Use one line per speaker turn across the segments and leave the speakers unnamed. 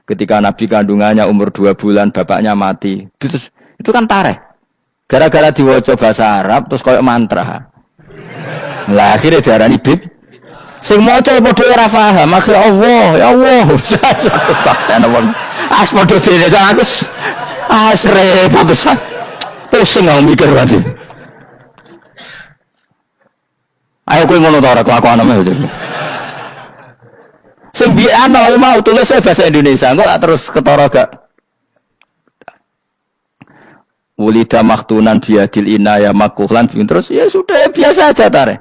Ketika Nabi kandungannya umur 2 bulan, bapaknya mati. Itu kan tareh. Gara-gara diwaca bahasa Arab, terus kayak mantra. Lah akhirnya diarani bid. Sing maca padha ora paham, akhir Allah, ya Allah. As padha dene aku. Repot besar. Pusing aku mikir berarti. Ayo kowe ngono ta ora kelakuanmu aja. Sing ana mau tulis bahasa Indonesia, kok terus ketara gak. Wulida maktunan biadil inaya makuhlan terus ya sudah biasa aja tareh.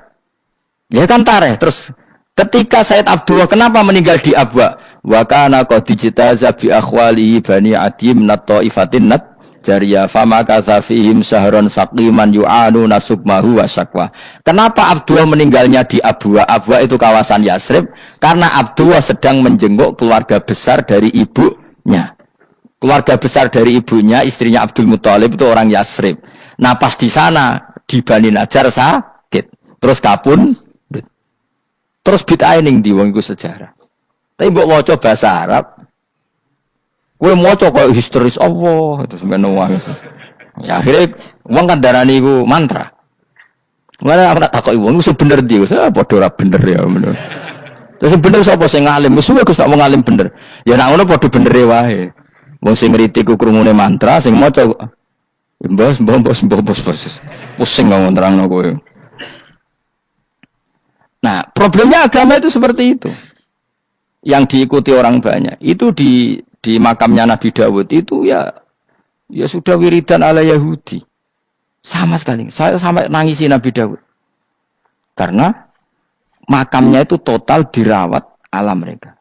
Ya kan tareh terus ketika Said Abdullah kenapa meninggal di Abwa? Wa kana qad dijtaza bi akhwalihi bani adim nat taifatin nat jariyah fama kasafihim sahron saqiman yu'anu nasukmahu wa syakwa. Kenapa Abdullah meninggalnya di Abwa? Abwa itu kawasan Yasrib karena Abdullah sedang menjenguk keluarga besar dari ibunya. Keluarga besar dari ibunya, istrinya Abdul Muthalib itu orang Yasrib. Nah pas di sana di Bani Najjar sakit, terus kapun, terus bid'ah ning ndi wong iku sejarah. Tapi mbok waca bahasa Arab, kowe maca koyo histeris Allah terus menowo. Ya akhirnya wong kan darani iku mantra. Mana aku tak takoki wong iku bener ndi, padha ora bener ya menurut. Terus bener sapa sing ngalim? Wis Gus tak wong ngalim bener. Ya nek ngono padha benere wae. Wong sing ngriti ku krungune mantra, sing maca mbos. Pusing ngomong terangno kowe. Nah, problemnya agama itu seperti itu. Yang diikuti orang banyak. Itu di makamnya Nabi Dawud itu ya sudah wiridan ala Yahudi. Sama sekali. Saya sampai nangisi Nabi Dawud. Karena makamnya itu total dirawat ala mereka.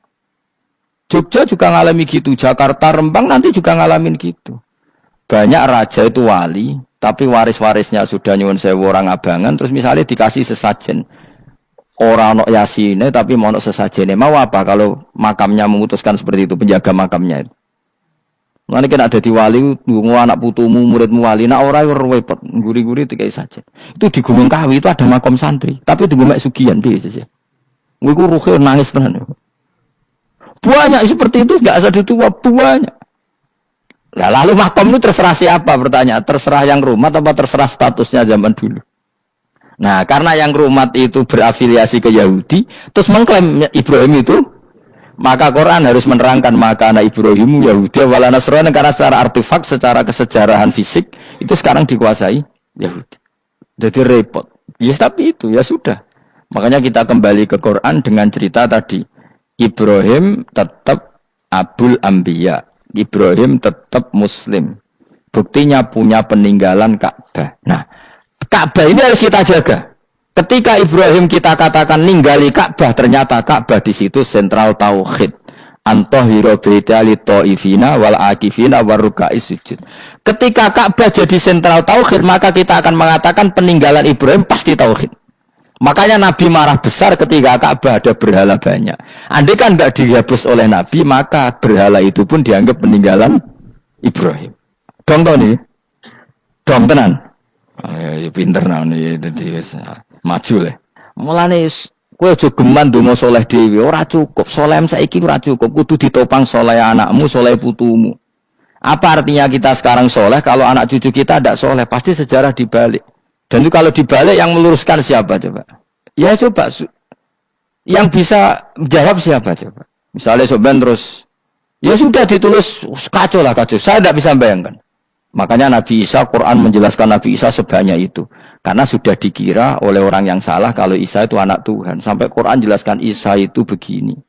Jogja juga ngalami gitu, Jakarta, Rembang nanti juga ngalamin gitu. Banyak raja itu wali, tapi waris-warisnya sudah nyuwun sewu orang abangan, terus misalnya dikasih sesajen. Orang nok yasine tapi mau nok sesajene. Mau apa kalau makamnya memutuskan seperti itu, penjaga makamnya itu. Nanti kena ada di wali, nunggu anak putumu, muridmu wali, nah orang repot, guri-guri dikai saja. Itu di Gunung Kawi itu ada makam santri, tapi di Gunung Sugihan biasa sih. Gue ruhe nangis tenan. Banyak seperti itu, nggak asal tua banyak. Nah, lalu makam itu terserah siapa pertanyaan? Terserah yang rumat apa terserah statusnya zaman dulu? Nah, karena yang rumat itu berafiliasi ke Yahudi, terus mengklaim Ibrahim itu, maka Quran harus menerangkan maka anak Ibrahim Yahudi wala Nasrani karena secara artefak, secara kesejarahan fisik itu sekarang dikuasai Yahudi. Jadi repot. Ya tapi itu ya sudah. Makanya kita kembali ke Quran dengan cerita tadi. Ibrahim tetap Abul Anbiya. Ibrahim tetap Muslim. Buktinya punya peninggalan Ka'bah. Nah, Ka'bah ini harus kita jaga. Ketika Ibrahim kita katakan ninggali Ka'bah, ternyata Ka'bah di situ sentral tauhid. Antahira baita li taifina wal akifina waruka'is sujud. Ketika Ka'bah jadi sentral tauhid, maka kita akan mengatakan peninggalan Ibrahim pasti tauhid. Makanya Nabi marah besar ketika Ka'bah ada berhala banyak. Andai kan tidak dihapus oleh Nabi, maka berhala itu pun dianggap peninggalan Ibrahim. Dong tau nih? Dong tenan? Ya pinter nih, jadi maju lah. Mulane kowe aja geman ndonga saleh dhewe, ora cukup. Saleh saiki ora cukup, kudu ditopang saleh anakmu, saleh putumu. Apa artinya kita sekarang saleh kalau anak cucu kita tidak saleh? Pasti sejarah dibalik. Dan itu kalau dibalik yang meluruskan siapa coba? Ya coba yang bisa jawab siapa coba? Misalnya Soben terus ya sudah ditulis kacau lah kacau. Saya tidak bisa bayangkan. Makanya Nabi Isa, Quran menjelaskan Nabi Isa sebanyak itu. Karena sudah dikira oleh orang yang salah kalau Isa itu anak Tuhan. Sampai Quran jelaskan Isa itu begini.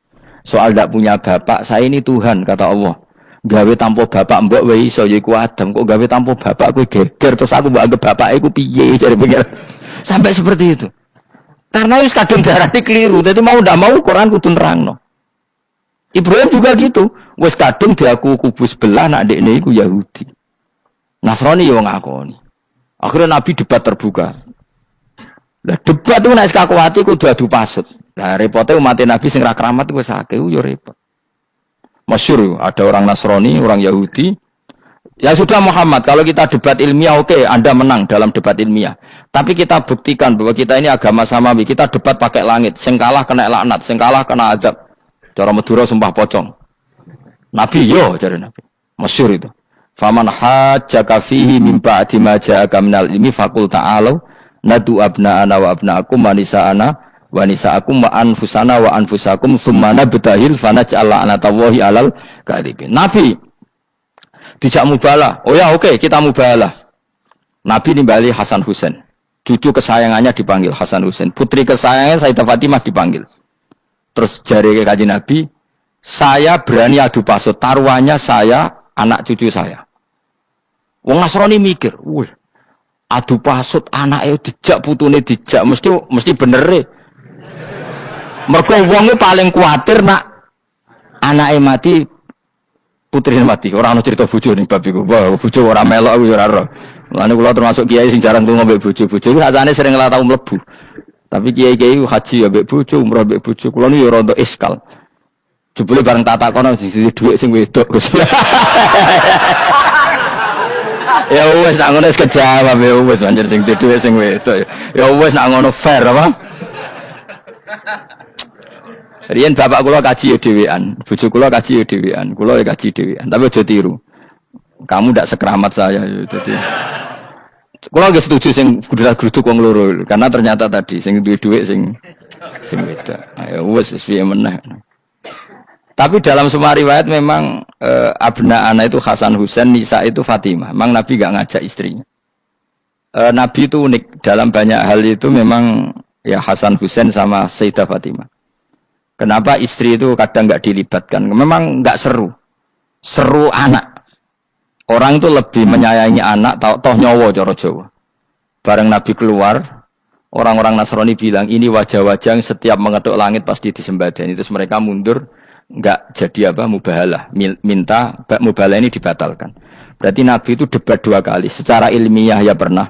Soal tidak punya bapak, saya ini Tuhan, kata Allah. Gawe tanpa bapak mbok wae iso ya iku Adam, kok gawe tanpa bapak kowe geger terus aku mbok anggap bapak iku piye jare pengen. Sampai seperti itu. Karena wis kadung darane keliru, dadi mau ndak mau Quran kudu nerangno. Ibrahim juga gitu, wis kadung diaku kubu sebelah nak dekne iku Yahudi. Nasrani yo ngakoni. Akhirnya Nabi debat terbuka. Lah debat itu nek kakuati kudu adu pasut. Lah repote umat Nabi sing ra keramat wis akeh yo repot. Masyhur ada orang Nasrani, orang Yahudi. Ya sudah Muhammad, kalau kita debat ilmiah oke, Anda menang dalam debat ilmiah. Tapi kita buktikan bahwa kita ini agama samawi. Kita debat pakai langit, sing kalah kena laknat, sing kalah kena azab. Cara Madura sumpah pocong. Nabi yo jare Nabi. Masyhur itu. Faman hajjaka fihi min ba'di ma ja'aka minal ilmi faqul ta'alu nadu abna'ana wa abna'akum wa nisa'ana wa nisa'akum wa anfusana wa anfusakum tsumma nabtahil fanaj'al la'natallahi 'alal kadhibin. Nabi dijak mubalah. Oh ya oke, kita mubalah. Nabi nimbali Hasan Husain. Cucu kesayangannya dipanggil Hasan Husain. Putri kesayangannya Sayyidah Fatimah dipanggil. Terus jari ke Kanjeng Nabi, saya berani adu pasut. Taruhannya saya, anak cucu saya. Wong Nasrani mikir, wih, adu pasut anaknya dijak, putune dijak, mesti bener. Mergo wong paling kuatir nak anaknya mati, putrine mati. Ora ana cerita bojo ning bab iku. Wah, bojo ora melok aku ora ora. Mulane kula termasuk kiai sing jarang lunga mbek bojo-bojo. Sakjane sering ora tau mlebu. Tapi kiai-kiai haji ya mbek bojo, umrah mbek bojo. Kula niku ya rada iskal. Jebule bareng tak kono di dhuwit sing wedok Gus. Ya wis nak ngono wis kejawab ya wis anjir sing dhuwit sing wedok. Ya wis nak ngono fair apa? Riyen bapak kula kaji ya dhewean, bojo kula kaji ya dhewean, kula ya kaji dhewean. Tapi aja tiru. Kamu ndak sekeramat saya ya. Jadi kula nggih setuju sing grudak-gruduk wong loro karena ternyata tadi sing duwe dhuwit sing wedok. Ya wis piye meneh. Tapi dalam semua riwayat memang abna ana itu Hasan Husain, Nisa itu Fatimah. Memang Nabi enggak ngajak istrinya. Nabi itu unik dalam banyak hal itu memang ya Hasan Husain sama Sayyidah Fatimah. Kenapa istri itu kadang enggak dilibatkan? Memang enggak seru. Seru anak. Orang itu lebih menyayangi anak toh nyawa cara Jawa. Bareng Nabi keluar, orang-orang Nasrani bilang ini wajah-wajah yang setiap mengetuk langit pasti disembadani. Terus mereka mundur. Enggak jadi apa mubahalah, minta mubahalah ini dibatalkan. Berarti Nabi itu debat 2 kali secara ilmiah ya pernah,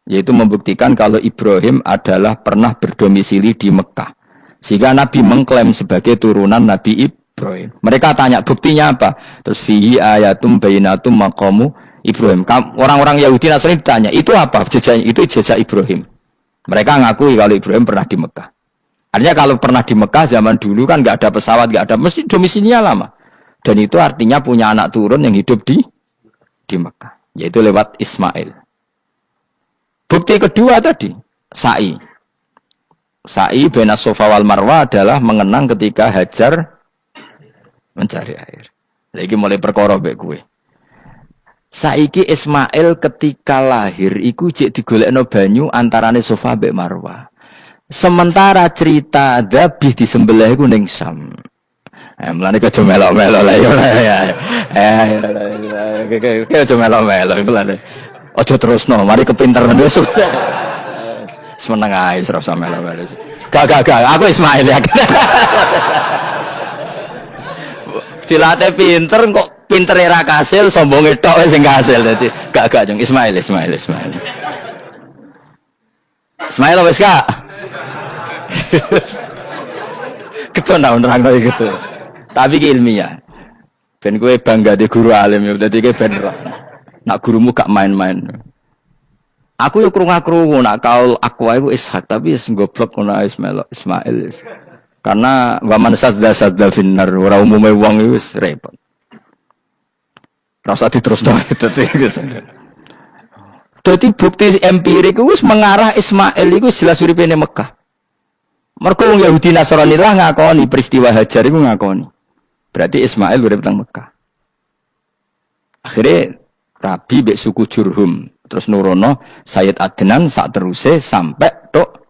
yaitu membuktikan kalau Ibrahim adalah pernah berdomisili di Mekah, sehingga Nabi mengklaim sebagai turunan Nabi Ibrahim. Mereka tanya buktinya apa, terus fihi ayatum bainatum maqamu Ibrahim. Orang-orang Yahudi Nasrani ditanya itu apa jejaknya, itu jejak Ibrahim. Mereka ngakui kalau Ibrahim pernah di Mekah. Artinya kalau pernah di Mekah zaman dulu kan nggak ada pesawat, nggak ada, mesti domisilinya lama. Dan itu artinya punya anak turun yang hidup di Mekah, yaitu lewat Ismail. Bukti kedua tadi, sa'i. Sa'i bainas Safa wal Marwah adalah mengenang ketika Hajar mencari air. Lagi mulai perkara mbek kowe. Saiki Ismail ketika lahir iku jek digolekno banyu antarane Safa mbek Marwah. Sementara cerita Dzabih disembelih iku ning Sam. Mulane aja melok-melok lah ya. Aja melok-melok mulane. Aja terusno, mari kepinteran wis. Semeneng ae ora usah melok-melok. Gak, aku Ismail ya. Cilate pinter kok pintere ra kasil, sombonge tok sing kasil dadi. Gak jeng Ismail. Ismail wis gak? Kita nerang gitu. Tapi ilmiah. Ben kowe bangga di guru alim ya, dadi kowe ben nak gurumu gak main-main. Aku yo krungu-krungu nak kaul aku iku Ishak tapi wis goblok ngono Ismail. Karena waman sadda finnar ora umume wong iku wis repot. Rasa diterusno dadi bukti empirik wis mengarah Ismail iku jelas uripe ning Mekah. Mergo wong Yahudi Nasrani lah ngakoni peristiwa Hajar iku ngakoni. Berarti Ismail urip teng Mekah. Akhirnya Rabi mbek suku Jurhum terus nurono Sayyid Adnan sak teruse sampai tok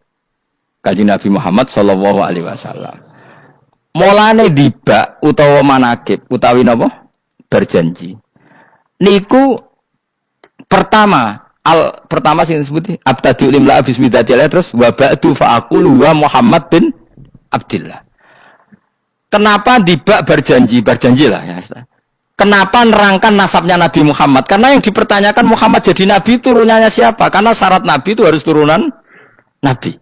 Kanjeng Nabi Muhammad sallallahu alaihi wasallam. Mulane dibak utawa manakib utawi napa? Berjanji. Niku pertama sing disebut abtadi limla bismillah terus wa ba'du fa aqulu wa Muhammad bin Abdullah. Kenapa dibak berjanji lah ya. Kenapa nerangkan nasabnya Nabi Muhammad? Karena yang dipertanyakan Muhammad jadi nabi turunannya siapa? Karena syarat nabi itu harus turunan nabi.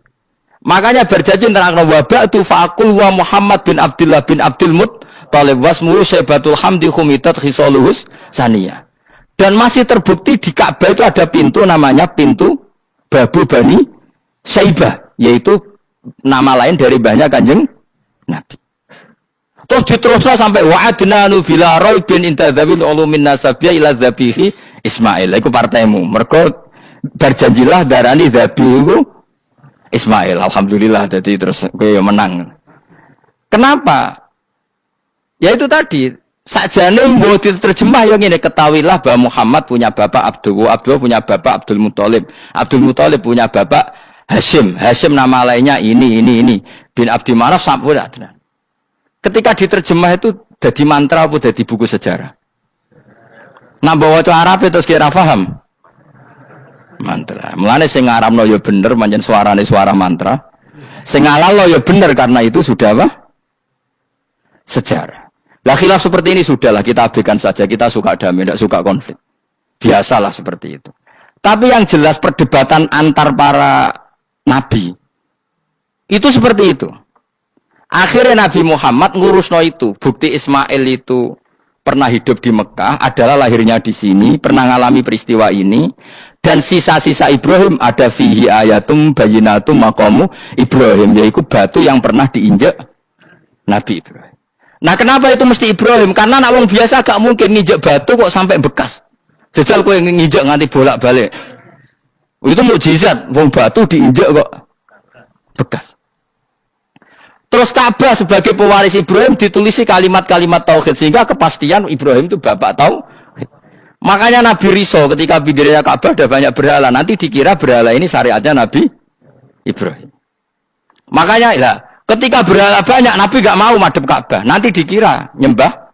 Makanya berjanji nerangkan wa ba'du fa aqulu wa Muhammad bin Abdullah bin Abdul Muttalib wasmuhu Syaibatul Hamdi khumitat khisaluhus saniyah. Dan masih terbukti di Ka'bah itu ada pintu namanya pintu Babu Bani Syaibah, yaitu nama lain dari banyak Kanjeng Nabi. Terus diterusno sampai wa'adna nu bila raibin intadzabil ulumin nasabiyya ila dzabihi Ismail. Iku partaimu. Mergo berjanjilah darani dzabihu Ismail. Alhamdulillah jadi terus kowe menang. Kenapa? Ya itu tadi. Sakjane mau diterjemah yang ini ketahuilah bahwa Muhammad punya bapak Abdul punya bapak Abdul Muthalib punya bapak Hashim nama lainnya ini bin Abdi Manaf sampai ketika diterjemah itu jadi mantra apa jadi buku sejarah nambah waca Arab terus kira paham mantra mulane sing ngaramno ya bener pancen suarane suara mantra sing ngalalo ya bener karena itu sudah apa sejarah. Lah khilaf seperti ini sudahlah kita abaikan saja, kita suka damai, tidak suka konflik. Biasalah seperti itu. Tapi yang jelas perdebatan antar para nabi itu seperti itu. Akhirnya Nabi Muhammad ngurusno itu. Bukti Ismail itu pernah hidup di Mekah, adalah lahirnya di sini, pernah ngalami peristiwa ini. Dan sisa-sisa Ibrahim ada fihi ayatum bayinatum maqamu Ibrahim, yaitu batu yang pernah diinjak Nabi Ibrahim. Nah kenapa itu mesti Ibrahim? Karena nak wong biasa gak mungkin nginjek batu kok sampai bekas. Jajal kowe nginjek nganti bolak-balik. Itu mukjizat, wong batu diinjek kok bekas. Terus Ka'bah sebagai pewaris Ibrahim ditulisi kalimat-kalimat tauhid sehingga kepastian Ibrahim itu bapak tauhid. Makanya Nabi Riso ketika bidirinya Ka'bah ada banyak berhala, nanti dikira berhala ini syariatnya Nabi Ibrahim. Makanya lah ketika berhala banyak, Nabi gak mau madhep Ka'bah. Nanti dikira nyembah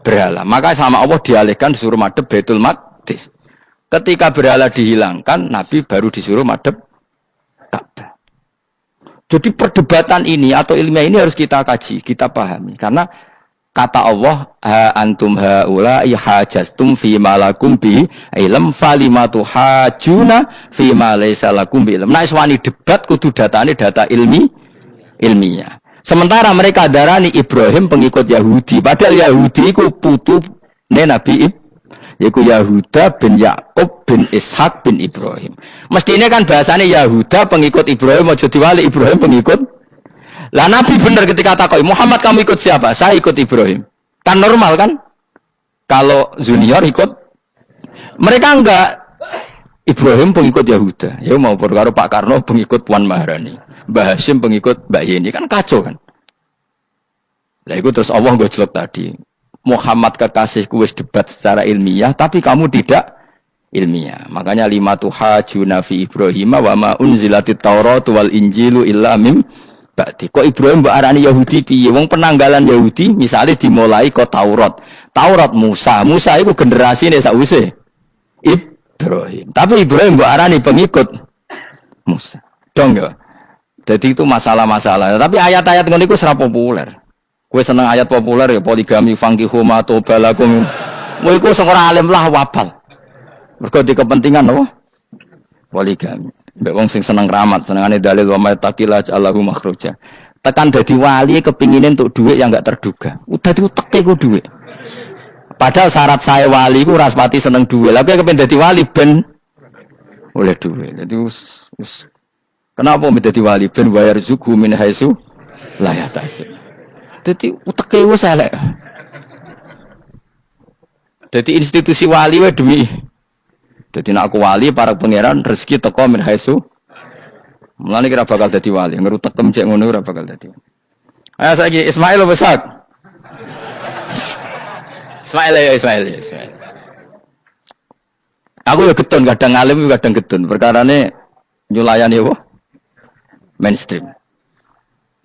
berhala. Maka sama Allah dialihkan disuruh madhep Baitul Maqdis. Ketika berhala dihilangkan, Nabi baru disuruh madhep Ka'bah. Jadi perdebatan ini atau ilmiah ini harus kita kaji, kita pahami. Karena kata Allah, ha antum haula'i hajastum fi ma lakum bi ilm falimatu hajuna fi ma laysa lakum bi ilm. Nah, iswani debat kudu datane data ilmiah. Sementara mereka darani Ibrahim pengikut Yahudi. Padahal Yahudi itu putu Nabi Ibrahim. Yaitu Yahuda bin Yakub bin Ishak bin Ibrahim. Mestinya kan bahasanya Yahuda pengikut Ibrahim. Mau jadi wali Ibrahim pengikut. Lah Nabi benar ketika takoi Muhammad kamu ikut siapa? Saya ikut Ibrahim. Kan normal kan? Kalau junior ikut. Mereka enggak. Ibrahim pengikut Yahuda. Ya mau perkara Pak Karno pengikut Puan Maharani. Mbah Hashim pengikut Mbak Yeni kan kacau kan. Lah itu terus Allah gojlok tadi. Muhammad kekasihku wis debat secara ilmiah tapi kamu tidak ilmiah. Makanya lima tuhajuna fi Ibrahim wa ma unzilatit Taurat wal Injilu illa mim ba'di. Kok Ibrahim mbok arani Yahudi piye? Wong penanggalan Yahudi misalnya dimulai kok Taurat. Taurat Musa itu generasine sakwise Ibrahim. Tapi Ibrahim mbok arani pengikut Musa. Dong ya. Jadi itu masalah-masalah. Tapi ayat-ayat ngono iku ora populer. Kowe seneng ayat populer ya poligami fankihu ma tobalakum. Kowe iku sing ora alim lah wapal. Mergo di kepentingan apa? Poligami. Mbek wong sing seneng keramat, senengane dalil wa may taqilla Allahu makhruja. Tekan dadi wali kepingine untuk duit yang enggak terduga. Udah diuteke ku duit. Padahal syarat saya wali ku ora pati seneng duit. Lah kowe kepen dadi wali ben oleh duit. Jadi kenapa menjadi wali ben bayar zuku min haitsu la yahtasib. Dadi uteke wis elek. Dadi institusi wali wae demi. Dadi nek aku wali para pangeran rezeki teko min haitsu. Mulane kira bakal dadi wali, ngerutek temcek ngono ora bakal dadi. Ayo saiki Ismail besar. Ismail. Aku ya getun kadang alim kadang getun. Perkarane nyulayani apa? Mainstream.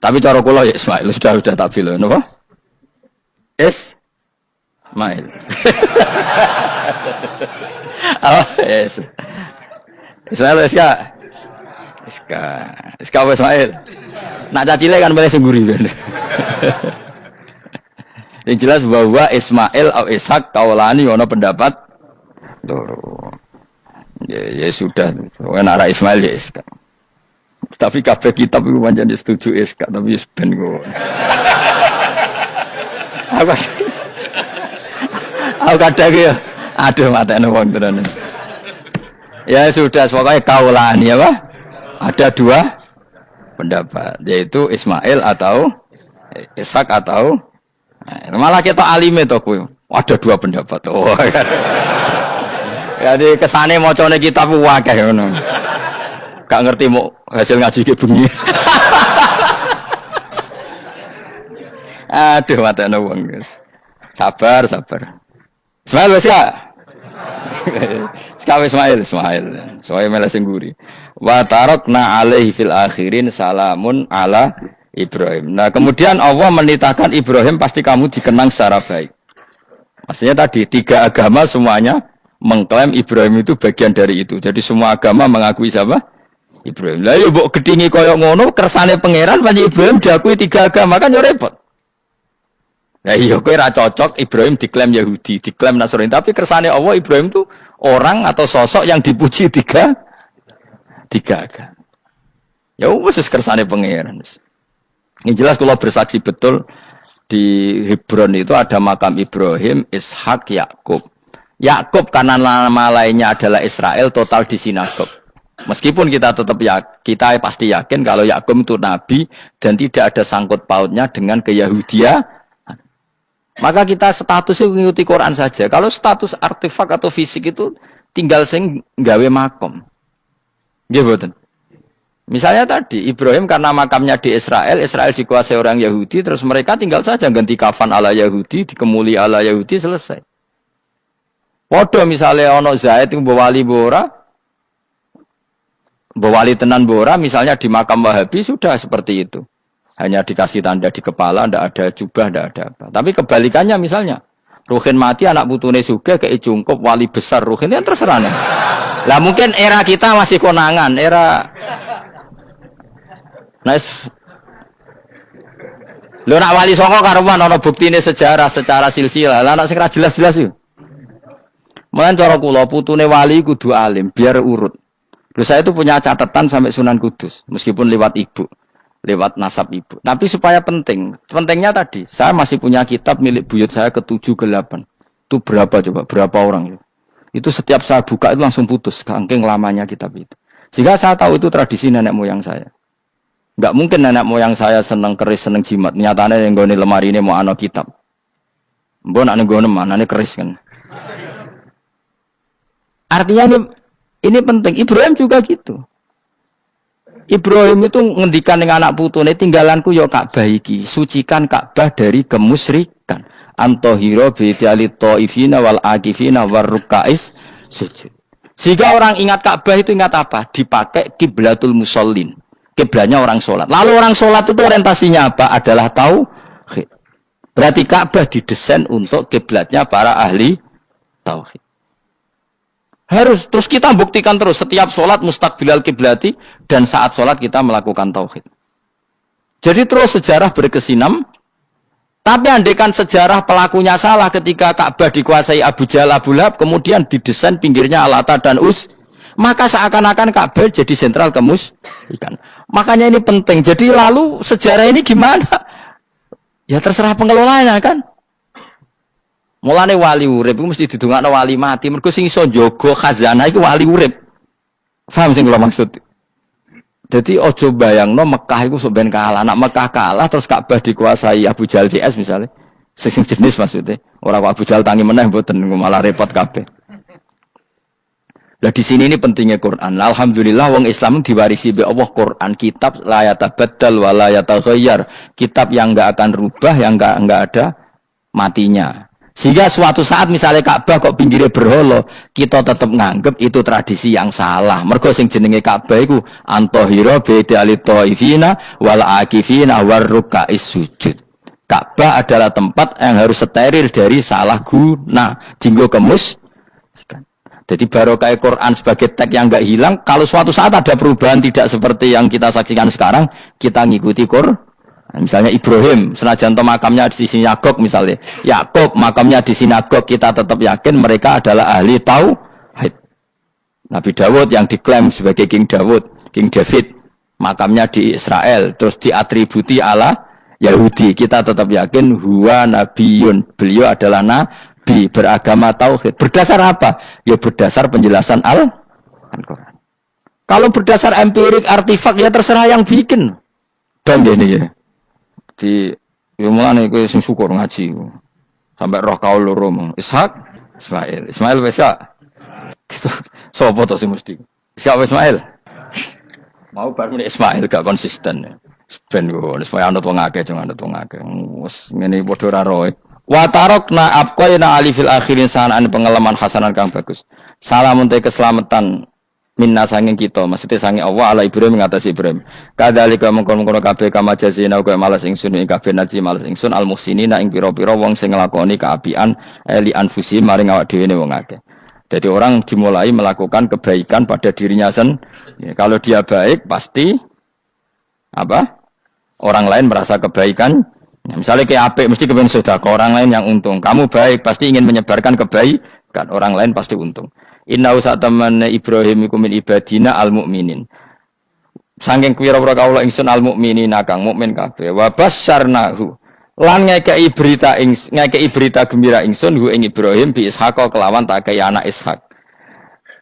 Tapi cara kula ya Ismail sudah tak pilih, napa? Ismail. Oh, yes. Ismail Iska Ismail. Nak cacile kan boleh sengguri ben. Yang jelas bahwa Ismail atau Ishak kaulani ono pendapat loro. Ya sudah, ana Ismail ya Iska. Tapi kabeh kitab iku pancen setuju Iska tapi ben kok. Aku kadang ya aduh matane wong tenan. Ya sudah pokoknya kaulani apa? Ada dua pendapat yaitu Ismail atau Ishak atau Malah kita alime to kowe. Ada dua pendapat. Oh. Jadi kesane macane kitab akeh ngono. Gak ngerti mau hasil ngaji ki bengi. Aduh matane wong, guys. Sabar. Ismail wis ya. Sekali Ismail. Soale malah sing nguri. Wa tarakna alaihi fil akhirin salamun ala Ibrahim. Nah, kemudian Allah menitahkan Ibrahim pasti kamu dikenang secara baik. Maksudnya tadi tiga agama semuanya mengklaim Ibrahim itu bagian dari itu. Jadi semua agama mengakui siapa? Ibrahim. Lah yo mbok gedhingi kaya ngono kersane pangeran panjenengan Ibrahim diakui tiga agama kan yo repot. Lah iya kowe ora cocok Ibrahim diklaim Yahudi, diklaim Nasrani, tapi kersane Allah Ibrahim itu orang atau sosok yang dipuji tiga agama. Ya wis kersane pangeran. Ini jelas kalau bersaksi betul di Hebron itu ada makam Ibrahim, Ishak, Yakub. Yakub karena nama lainnya adalah Israel total di sinagog. Meskipun kita tetap kita pasti yakin kalau Yakub itu nabi dan tidak ada sangkut pautnya dengan keyahudian. Maka kita statusnya mengikuti Quran saja. Kalau status artefak atau fisik itu tinggal sing gawe makom. Nggih mboten. Misalnya tadi Ibrahim karena makamnya di Israel dikuasai orang Yahudi, terus mereka tinggal saja ganti kafan ala Yahudi, dikemuli ala Yahudi, selesai. Waduh misalnya ono Zaid yang bawali bora, bawali tenan bora, misalnya di makam Wahabi sudah seperti itu, hanya dikasih tanda di kepala, ndak ada jubah, ndak ada apa. Tapi kebalikannya misalnya, Ruhin mati anak putune suge kei cungkup wali besar Ruhin yang terserah nih. Lah mungkin era kita masih konangan, era nice. Lho nak wali songo karuan ana buktine sejarah secara silsilah. Lah nak sing ra jelas-jelas yo. Mulane cara kula putune wali kudu alim biar urut. Lho saya itu punya catatan sampai Sunan Kudus meskipun lewat ibu, lewat nasab ibu. Tapi supaya penting. Pentingnya tadi, saya masih punya kitab milik buyut saya ke-7 ke-8. Itu berapa coba? Berapa orang itu setiap saya buka itu langsung putus saking lamanya kitab itu. Sehingga saya tahu itu tradisi nenek moyang saya. Enggak mungkin nenek moyang saya seneng keris, seneng jimat. Nyatanya yang nggone lemari ini mau ana kitab. Mbok nak nggone manane keris kan. Artinya ini penting. Ibrahim juga gitu. Ibrahim itu ngendikan dengan anak putune tinggalanku ya Ka'bah iki, sucikan Ka'bah dari kemusyrikan. Antahira bi ta'ifina wal akifina war rukais sujud. Jika orang ingat Ka'bah itu ingat apa? Dipakai kiblatul musallin. Kiblatnya orang sholat. Lalu orang sholat itu orientasinya apa? Adalah tauhid. Berarti Ka'bah didesain untuk kiblatnya para ahli tauhid. Harus terus kita buktikan terus setiap sholat mustaqbilal kiblati dan saat sholat kita melakukan tauhid. Jadi terus sejarah berkesinam. Tapi andaikan sejarah pelakunya salah ketika Ka'bah dikuasai Abu Jahal Abu Lahab kemudian didesain pinggirnya Al-Ata dan Uz, maka seakan-akan Ka'bah jadi sentral kemusyrikan. Makanya ini penting. Jadi lalu sejarah ini gimana? Ya terserah pengelolanya kan. Mulane wali urip iku mesti didongakno wali mati. Mergo sing iso njaga khazanah iku wali urip. Paham sing kula maksud? Jadi ojo bayangno Mekah iku sok ben kalah. Nak Mekah kalah terus Ka'bah dikuasai Abu Jahal CS misalnya. Sing jenis maksudnya. Ora Abu Jahal tangi meneh mboten malah repot kabeh. Lah di sini ini pentingnya Quran. Alhamdulillah wong Islam diwarisi be Allah Quran, kitab la yatabaddal wa la yataghayyar. Kitab yang enggak akan rubah, yang enggak ada matinya. Sehingga suatu saat misalnya Ka'bah kok pinggirnya berhala, kita tetap nganggep itu tradisi yang salah. Mergo sing jenenge Ka'bah iku antahira bi ta'ifina wal akifina war rukais sujud. Ka'bah adalah tempat yang harus steril dari salah guna, jinggo kemus. Jadi barokah Quran sebagai teks yang enggak hilang, kalau suatu saat ada perubahan tidak seperti yang kita saksikan sekarang, kita ngikuti Quran. Misalnya Ibrahim, senajan makamnya di sinagog misalnya, Yakub makamnya di sinagog, kita tetap yakin mereka adalah ahli tauhid. Nabi Dawud yang diklaim sebagai King David, makamnya di Israel, terus diatributi ala Yahudi, kita tetap yakin huwa nabiyun, beliau adalah nabi beragama tauhid. Berdasar apa? Ya berdasar penjelasan Al-Quran. Kalau berdasar empirik artifak ya terserah yang bikin. Dan ini ya. Ya mulane kowe sing syukur ngaji. Sampai roh kaul loro Ishak, Ismail. Ismail wis ya. Sopo to sing mesti? Siapa Ismail? Mau bar muni Ismail gak konsisten. Ben kok wis anut wong akeh jangan anut wong akeh. Wis ngene padha ora roe. Wa tarakna abqaina ali fil akhirin sanan pengalaman hasanan kang bagus. Salamun te keselamatan minna sanging kita, maksudnya sanging Allah ala Ibrahim ngatasi Ibrahim. Kadzalika mengkon-mengkon kabeh kama jazina uga malas ingsun ing kabeh naji malas ingsun al muhsinina ing pira-pira wong sing nglakoni kaapian eli anfusi maring awak dhewe ne wong akeh. Jadi orang dimulai melakukan kebaikan pada dirinya sendiri. Kalau dia baik pasti apa? Orang lain merasa kebaikan. Ya, misalnya kayak apik mesti kepen sedekah, orang lain yang untung. Kamu baik pasti ingin menyebarkan kebaikan, orang lain pasti untung. Inna usatamanna Ibrahim iku min ibadina al-mu'minin. Saking pira-pira kaula ingsun al-mu'minina kang mukmin kabeh. Wa basyarnahu. Lan ngekei berita gembira ingsun hu ing Ibrahim bi Ishaq kelawan tak kaya anak Ishak.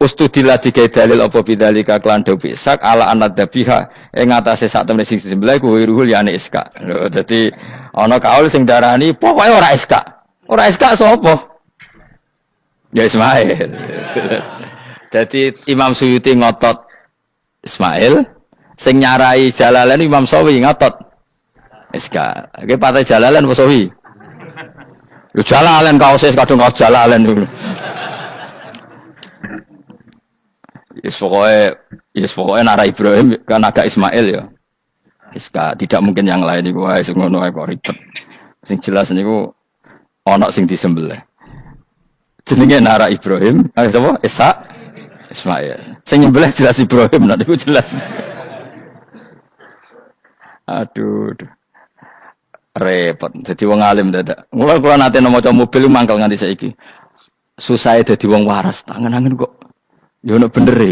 Ustudillah digawe dalil apa bidzalika kelan dawu Ishaq ala anad dabiha ing atase sak temene sing disembelih ku ruhul yani Ishaq. Lho dadi ana kaul sing darani pokoke ora Ishaq. Ora Ishaq sapa? Ya Ismail. Jadi Imam Suyuti ngotot Ismail, sing nyarai Jalalain Imam Sawi ngotot Iska. Oke partai Jalalain apa Sawi? Yo Jalalain kaose kadung kaos Jalalain dulu. Yes pokoke nara Ibrahim kan agak Ismail ya. Iska tidak mungkin yang lain iku wae sing ngono ae kok ribet. Sing jelas niku ana sing disembelih. Jenenge nara Ibrahim, sapa? Ishak, Ismail. Sing nyembelih jelas Ibrahim, nek iku jelas. Aduh. Repot. Dadi wong alim dadak. Mula kula nate maca mobil mangkel nganti saiki. Susah dadi wong waras, tangan-tangan kok yo ono bener e.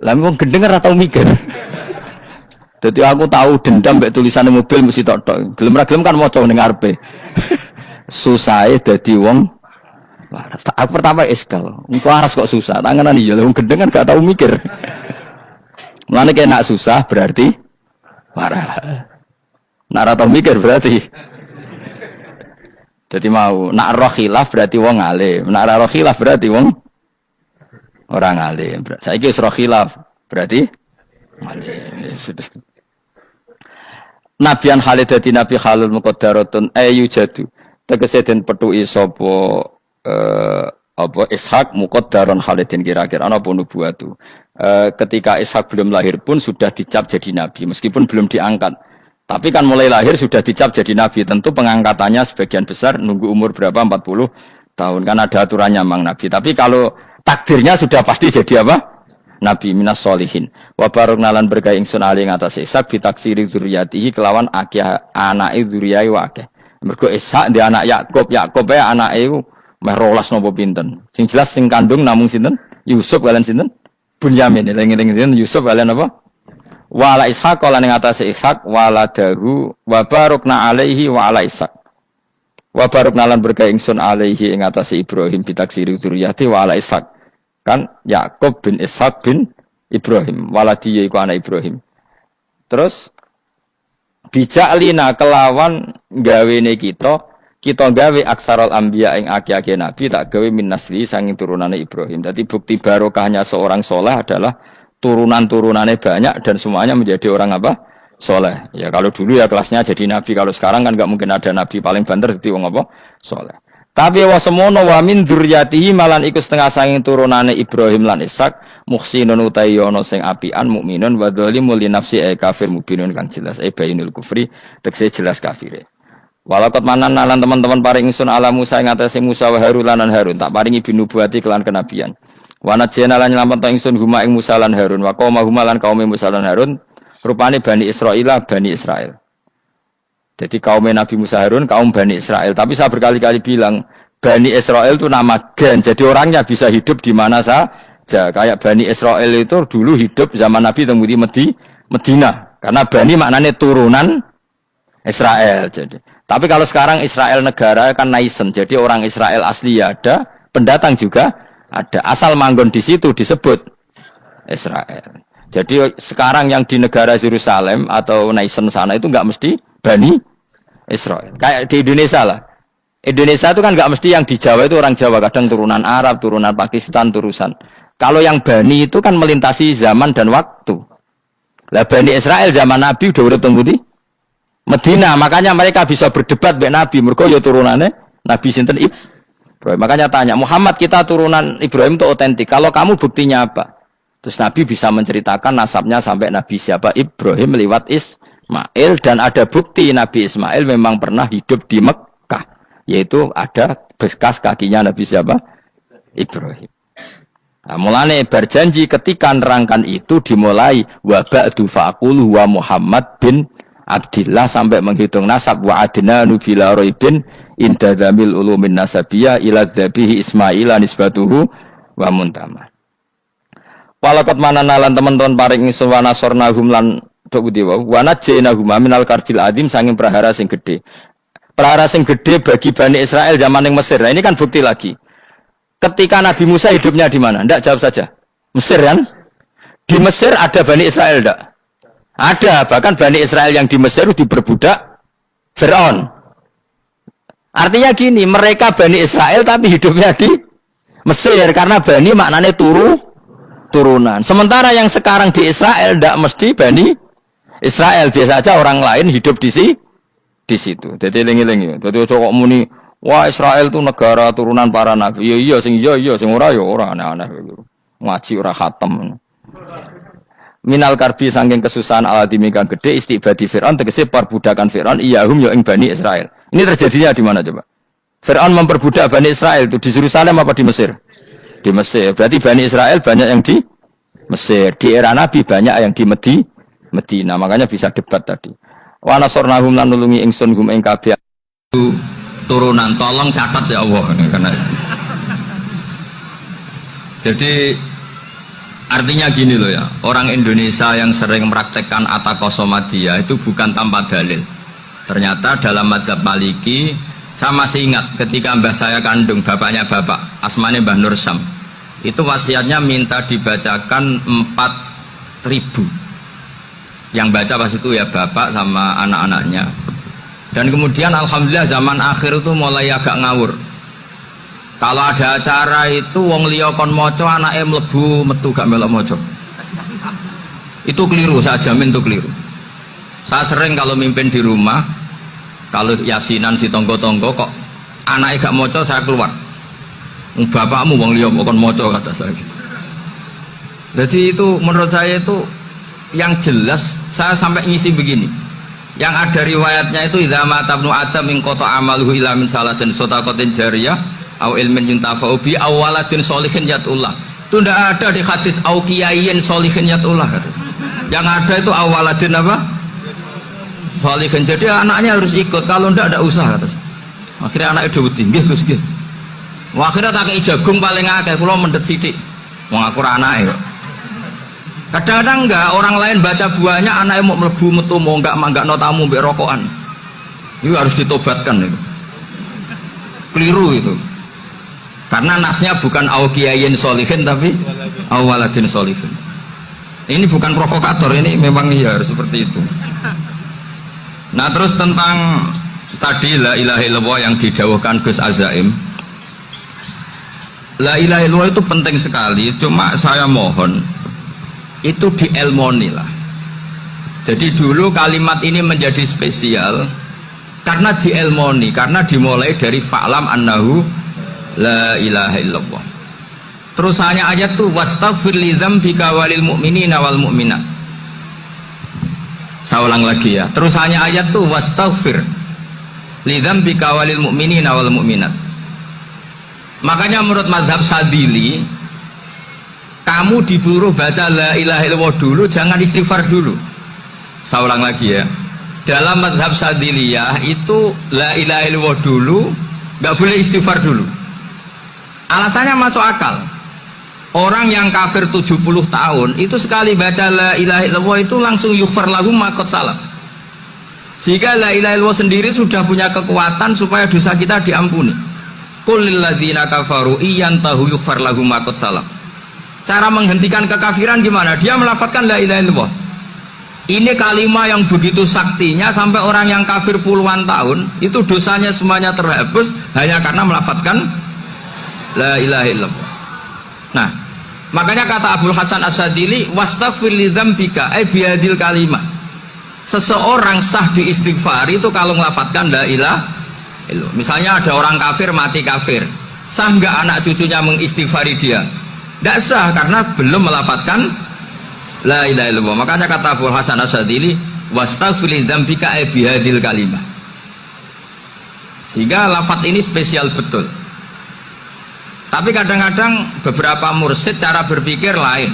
Lah wong gendeng ora tau mikir. Dadi aku tahu dendam mbek tulisan mobil mesti tok-tok. Gelem ra gelem kan maca ning ngarepe. Susah dadi wong waras. Aku pertama iskal. Waras kok susah. Tanganan iya wong gendeng kan gak tau mikir. Mulane kena susah berarti waras. Nak ora tau mikir berarti. Jadi mau nak roh khilaf berarti wong alim. Nak ora roh khilaf berarti wong orang alim. Saiki wis roh khilaf berarti alim. Nabian Khalid dadi nabi halul muqaddaratun ayu jadu. Tegese den petuki sapa apa Ishak muqaddaron Khalidin kira-kira ana apa nubuwatu. Ketika Ishak belum lahir pun sudah dicap jadi nabi meskipun belum diangkat. Tapi kan mulai lahir sudah dicap jadi nabi. Tentu pengangkatannya sebagian besar nunggu umur berapa 40 tahun kan ada aturannya mang nabi. Tapi kalau takdirnya sudah pasti jadi apa? Nabi minas solihin. Wa barokna lan berkah ingsun ali ngatas Ishak bitaksiri dzurriyyatihi kelawan akeh anake dzurriyyah wa akeh. Mergo Ishak di anak Yakub, Yakub ya anake iku meh 12 napa pinten. Sing jelas sing kandung namung sinten? Yusuf kalian sinten? Bunyamin. Eling-eling sinten Yusuf kalian apa? Wala Ishaq lan ing atase Ishaq wala daru wa barokna alaihi wa ala Ishaq. Wa barokna lan berkah ingsun alaihi ing atase Ibrahim bitaksiri dzurriyyati wa ala Ishaq. Kan Yakub bin Ishaq bin Ibrahim waladi iku anak Ibrahim. Terus bijaklina kelawan gawene kita gawe aksarul anbiya ing akeh-akeh nabi tak gawe min nasli sanging turunane Ibrahim. Dadi bukti barokahnya seorang soleh adalah turunan-turunannya banyak dan semuanya menjadi orang apa? Soleh. Ya kalau dulu ya kelasnya jadi nabi, kalau sekarang kan nggak mungkin ada nabi paling banter jadi wong apa? Soleh. Tapi wa semono wa min dzurriyyatihi malan iku setengah sanging turunane Ibrahim lan Ishak muhsinun utawi ana sing apian mukminun wa dzalimul li nafsi kafir mubinun kang jelas bainul kufri tekse jelas kafire. Walakot manan lan teman-teman paring ingsun ala Musa ing atase Musa wa Harun lan Harun tak paringi binubuwati kelan kenabian. Wa najjana lan nyelametno ingsun huma ing Musa lan Harun wa qauma huma lan kaum Musa lan Harun rupane Bani Israil. Jadi kaum Nabi Musa Harun kaum Bani Israel. Tapi saya berkali-kali bilang Bani Israel itu nama gen. Jadi orangnya bisa hidup di mana saja. Kayak Bani Israel itu dulu hidup zaman Nabi temui Medina. Karena Bani maknanya turunan Israel. Jadi. Tapi kalau sekarang Israel negara kan naisen. Jadi orang Israel asli ada, pendatang juga ada. Asal manggon di situ disebut Israel. Jadi sekarang yang di negara Yerusalem atau naisen sana itu enggak mesti Bani Israel. Kayak di Indonesia lah. Indonesia itu kan nggak mesti yang di Jawa itu orang Jawa, kadang turunan Arab, turunan Pakistan, turunan. Kalau yang Bani itu kan melintasi zaman dan waktu. Lah Bani Israel zaman Nabi udah urip teng pundi? Medina, makanya mereka bisa berdebat mbek Nabi, mergo ya turunannya Nabi sinten Ibrahim. Makanya tanya, Muhammad kita turunan Ibrahim itu otentik. Kalau kamu buktinya apa? Terus Nabi bisa menceritakan nasabnya sampai Nabi siapa? Ibrahim lewat Ismail, dan ada bukti Nabi Ismail memang pernah hidup di Mekah, yaitu ada bekas kakinya Nabi siapa? Ibrahim. Nah, mulane berjanji ketika nerangkan itu dimulai wa ba'du faqulu wa Muhammad bin Abdillah sampai menghitung nasab wa adnanu bila raibin inda dzamil ulumin nasabiyah ila dzabihi Ismaila nisbatuhu wa muntama. Walaqad manana lan teman-teman paring ingsun wa nasornahum lan budi wa najjainahum minal karbil adim sanging prahara sing gedhe. Prahara sing gedhe bagi Bani Israel zaman yang Mesir. Nah, ini kan bukti lagi. Ketika Nabi Musa hidupnya di mana? Ndak, jawab saja. Mesir kan? Di Mesir ada Bani Israel ndak? Ada, bahkan Bani Israel yang di Mesir diperbudak Fir'aun. Artinya gini, mereka Bani Israel tapi hidupnya di Mesir karena Bani maknanya turunan. Sementara yang sekarang di Israel ndak mesti Bani Israel, biasa aja orang lain hidup di situ. Jadi lengi-lengi. Jadi cocok muni wah Israel itu negara turunan para nabi. Iya sing ora ya ora aneh-aneh gitu. Ngaji ora khatam. Minal karbi saking kesusahan aladimi kang gede istibadi Fir'aun tegese perbudakan Fir'aun iyahum ya ing Bani Israel. Ini terjadinya di mana coba? Fir'aun memperbudak Bani Israel itu di Yerusalem apa di Mesir? Di Mesir. Berarti Bani Israel banyak yang di Mesir. Di era Nabi banyak yang di Medina. Makanya bisa debat tadi. Wa nasornahum lan nulungi ingsun hum ing kabeh turunan, tolong catat ya Allah karena itu. Jadi artinya gini loh ya, orang Indonesia yang sering mempraktekkan atakosomadiyah itu bukan tanpa dalil. Ternyata dalam madzhab Maliki, saya masih ingat ketika mbah saya kandung, bapaknya bapak, asmane Mbah Nur Syam, itu wasiatnya minta dibacakan 4.000. Yang baca pas itu ya bapak sama anak-anaknya. Dan kemudian alhamdulillah zaman akhir itu mulai agak ngawur. Kalau ada acara itu wong liya kon maca anake mlebu metu gak melok maca. Itu keliru, saya jamin itu keliru. Saya sering kalau mimpin di rumah, kalau yasinan di tonggo-tonggo kok anake gak maca saya keluar. Bapakmu wong liya kon maca kata saya gitu. Jadi itu menurut saya itu yang jelas saya sampai ngisi begini. Yang ada riwayatnya itu idza mata ibnu adam min qata amaluhu ila min salasin sadaqatin jariyah au ilmin yuntafa'u bi aw waladin sholihin yatullah. Itu tidak ada di hadis au kiyayin sholihin yatullah kata. Yang ada itu aw waladin apa? Sholihin. Jadi anaknya harus ikut, kalau tidak ada usah kata. Akhirnya anaknya dhewe nggih Gus nggih. Wah, akhirnya tak kei jagung paling akeh kula mendet sithik. Wong aku ora anake kok. Kadang-kadang enggak, orang lain baca buahnya anaknya mau melebu metu mau enggak no tamu mbek rokokan. Itu harus ditobatkan itu. Keliru itu. Karena nasnya bukan auqiyayin sholihin tapi awaladin sholihin. Ini bukan provokator, ini memang iya harus seperti itu. Nah, terus tentang tadi la ilaha illallah yang didawuhkan Gus Azaim. La ilaha illallah itu penting sekali, cuma saya mohon itu dielmoni lah. Jadi dulu kalimat ini menjadi spesial karena dielmoni, karena dimulai dari fa'lam annahu la ilaha illallah. Terus hanya ayat tuh wastaghfir li dzambika walil mu'minina wal mu'minat. Saya ulang lagi ya. Terus hanya ayat tuh wastaghfir li dzambika walil mu'minina wal mu'minat. Makanya menurut mazhab Sadili, kamu disuruh baca la ilaha illallah dulu, jangan istighfar dulu. Saya ulang lagi ya. Dalam mazhab Sadiliyah itu la ilaha illallah dulu, nggak boleh istighfar dulu. Alasannya masuk akal. Orang yang kafir 70 tahun itu sekali baca la ilaha illallah itu langsung yughfar lahum ma qad salaf. Sehingga la ilaha illallah sendiri sudah punya kekuatan supaya dosa kita diampuni. Qul lil ladzina kafaru iyantahu yughfar lahum ma qad salaf. Cara menghentikan kekafiran gimana? Dia melafadzkan la ilaha illallah. Ini kalimat yang begitu saktinya sampai orang yang kafir puluhan tahun itu dosanya semuanya terhapus hanya karena melafadzkan la ilaha illallah. Nah, makanya kata Abdul Hasan Asyadili, wastaghfir li dzambika ay bihadil kalimah. Seseorang sah diistighfar itu kalau melafadzkan la ilaha illallah. Misalnya ada orang kafir mati kafir, sah nggak anak cucunya mengistighfari dia? Tidak sah karena belum melafadzkan la ilaha illallah. Makanya kata Abdul Hasan Asyadili, wastaghfir li dzambika ay bihadil kalimah. Sehingga lafadz ini spesial betul. Tapi kadang-kadang beberapa mursyid cara berpikir lain.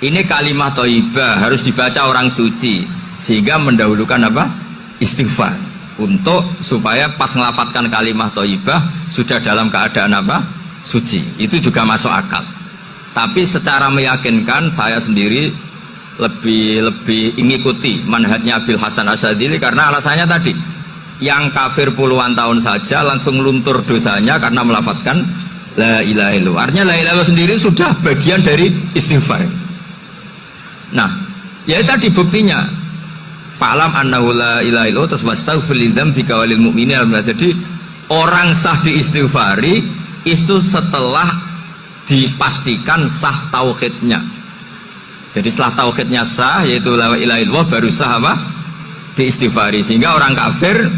Ini kalimat thayyibah harus dibaca orang suci, sehingga mendahulukan apa? Istighfar. Untuk supaya pas ngelafatkan kalimat thayyibah sudah dalam keadaan apa? Suci. Itu juga masuk akal. Tapi secara meyakinkan saya sendiri lebih mengikuti manhajnya Abdul Hasan Asyadili karena alasannya tadi, yang kafir puluhan tahun saja langsung luntur dosanya karena melafatkan la ilaha illallah. Artinya la ilaha illallah sendiri sudah bagian dari istighfar. Nah, ya tadi buktinya. Fa'lam annahu la ilaha illallah terus wastaghfir lidzambika walil mu'minin. Jadi orang sah diistighfari itu setelah dipastikan sah tauhidnya. Jadi setelah tauhidnya sah yaitu la ilaha illallah baru sah apa? Diistighfari. Sehingga orang kafir,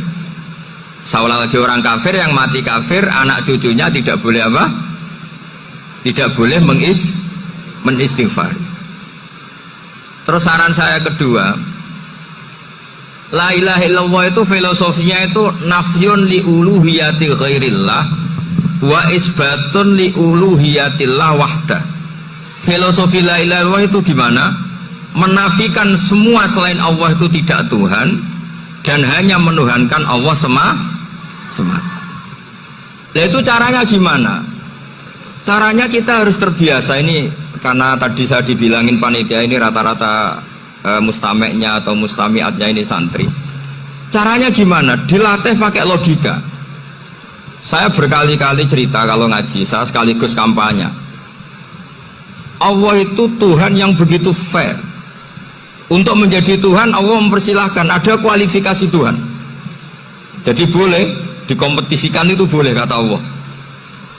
seolah lagi orang kafir yang mati kafir, anak cucunya tidak boleh apa? Tidak boleh menistighfar. Terus saran saya kedua, la ilaha illallah itu filosofinya itu nafyun li uluhiyati ghairillah wa isbatun li uluhiyatillah wahdah. Filosofi la ilaha illallah itu gimana? Menafikan semua selain Allah itu tidak Tuhan dan hanya menuhankan Allah semata. Nah itu caranya gimana? Caranya kita harus terbiasa ini, karena tadi saya dibilangin panitia ini rata-rata mustameknya atau mustamiatnya ini santri. Caranya gimana? Dilatih pakai logika. Saya berkali-kali cerita kalau ngaji, saya sekaligus kampanye. Allah itu Tuhan yang begitu fair. Untuk menjadi Tuhan Allah mempersilahkan, ada kualifikasi Tuhan. Jadi boleh dikompetisikan, itu boleh kata Allah.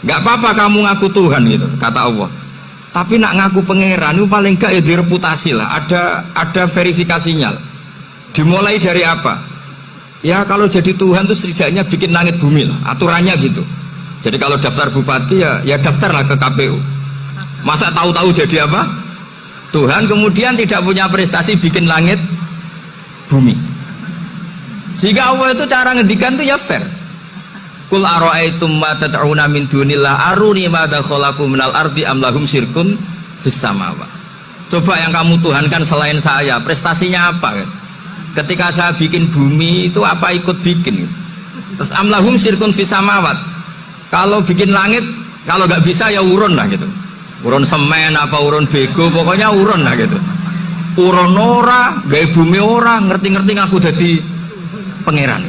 Gak apa-apa kamu ngaku Tuhan gitu kata Allah. Tapi nak ngaku pangeran itu paling gak ya direputasi lah. Ada verifikasinya. Dimulai dari apa? Ya kalau jadi Tuhan itu setidaknya bikin langit bumi lah. Aturannya gitu. Jadi kalau daftar bupati ya daftarlah ke KPU. Masa tahu-tahu jadi apa? Tuhan kemudian tidak punya prestasi bikin langit bumi. Sehingga Allah itu cara ngendikan itu ya fair. Qul ara'aitum ma tad'una min dunillah aruni madza khalaqu minal ardi am lahum syirkun fis samawati. Coba yang kamu tuhankan selain saya, prestasinya apa kan? Ketika saya bikin bumi itu apa ikut bikin? Terus am lahum syirkun fis samawati. Kalau bikin langit, kalau nggak bisa ya urun lah gitu. Urun semen apa urun bego, pokoknya urun lah gitu. Urun ora, gawe bumi ora, ngerti-ngerti ngaku dadi pangeran.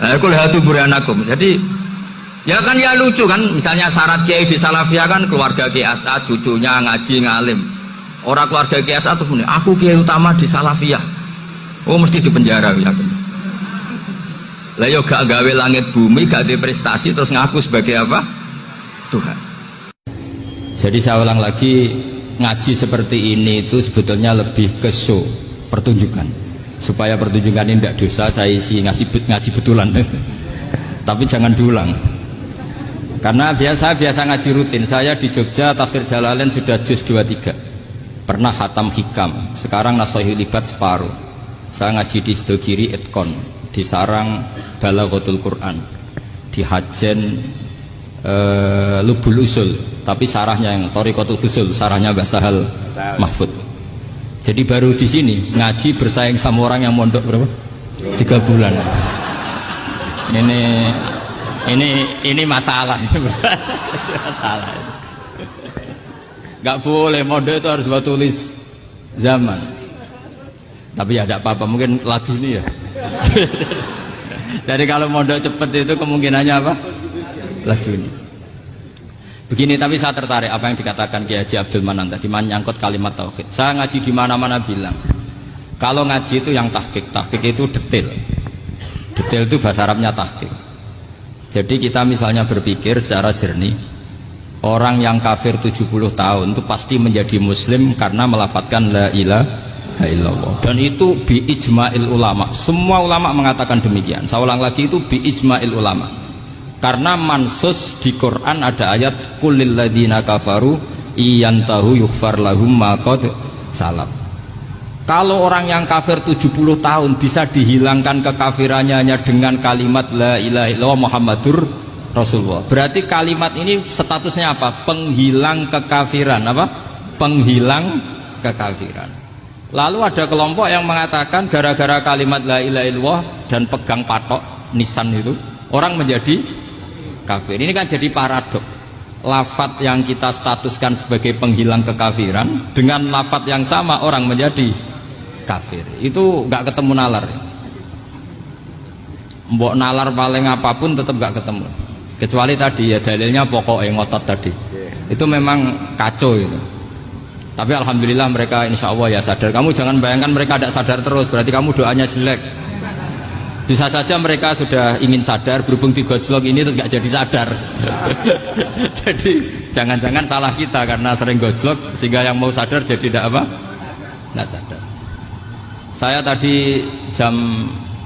Kul hatu burhanakum. Jadi ya kan ya lucu kan, misalnya syarat kiai di Salafiyah kan keluarga Kiai As'ad, cucunya ngaji ngalim. Orang keluarga Kiai As'ad tuh aku kiai utama di Salafiyah. Oh mesti di penjara ya. Lah yo gak gawe langit bumi, gak ada prestasi terus ngaku sebagai apa? Tuhan. Jadi saya ulang lagi, ngaji seperti ini itu sebetulnya lebih ke show, pertunjukan. Supaya pertunjukan ini tidak dosa, saya isi ngaji betulan. Tapi jangan diulang. Karena biasa ngaji rutin. Saya di Jogja tafsir Jalalain sudah juz 23. Pernah khatam hikam. Sekarang Nashahul Ibad separuh. Saya ngaji di Sidogiri Etkon, di Sarang Balaghatul Quran, di Hajen Lubul Usul, tapi sarahnya yang Thariqatul Usul, sarahnya Mbah Sahal Mahfud. Jadi baru di sini ngaji bersaing sama orang yang mondok berapa? 3 bulan. Ini masalah, masalah. Gak boleh mondok itu harus buat tulis zaman. Tapi ya tidak apa-apa, mungkin lagu ini ya. Jadi kalau mondok cepet itu kemungkinannya apa? Lagu ini. Begini, tapi saya tertarik apa yang dikatakan Kiai Haji Abdul Manan tadi menyangkut kalimat tauhid. Saya ngaji di mana-mana bilang
Kalau ngaji itu yang tahqiq itu detail. Detail itu bahasa Arabnya tahqiq. Jadi kita misalnya berpikir secara jernih, orang yang kafir 70 tahun itu pasti menjadi muslim karena melafadzkan la ilaha illallah. Dan itu bi ijma'il ulama. Semua ulama mengatakan demikian. Saya ulang lagi, itu bi ijma'il ulama. Karena mansus di Quran ada ayat qulil ladzina kafaru iyantahu yughfar lahum ma qad salaf. Kalau orang yang kafir 70 tahun bisa dihilangkan kekafirannya hanya dengan kalimat la ilaha illallah Muhammadur Rasulullah. Berarti kalimat ini statusnya apa? Penghilang kekafiran. Apa? Penghilang kekafiran. Lalu ada kelompok yang mengatakan gara-gara kalimat la ilaha illallah dan pegang patok nisan itu orang menjadi kafir. Ini kan jadi paradok. Lafadz yang kita statuskan sebagai penghilang kekafiran dengan lafadz yang sama orang menjadi kafir. Itu nggak ketemu nalar. Mbok nalar paling apapun tetap nggak ketemu. Kecuali tadi ya dalilnya pokoknya ngotot tadi. Itu memang kacau itu. Tapi alhamdulillah mereka insya Allah ya sadar. Kamu jangan bayangkan mereka tidak sadar terus, berarti kamu doanya jelek. Bisa saja mereka sudah ingin sadar, berhubung digojlok ini terus nggak jadi sadar. Jadi jangan-jangan salah kita karena sering gojlok sehingga yang mau sadar jadi tidak apa? Nggak sadar. Saya tadi jam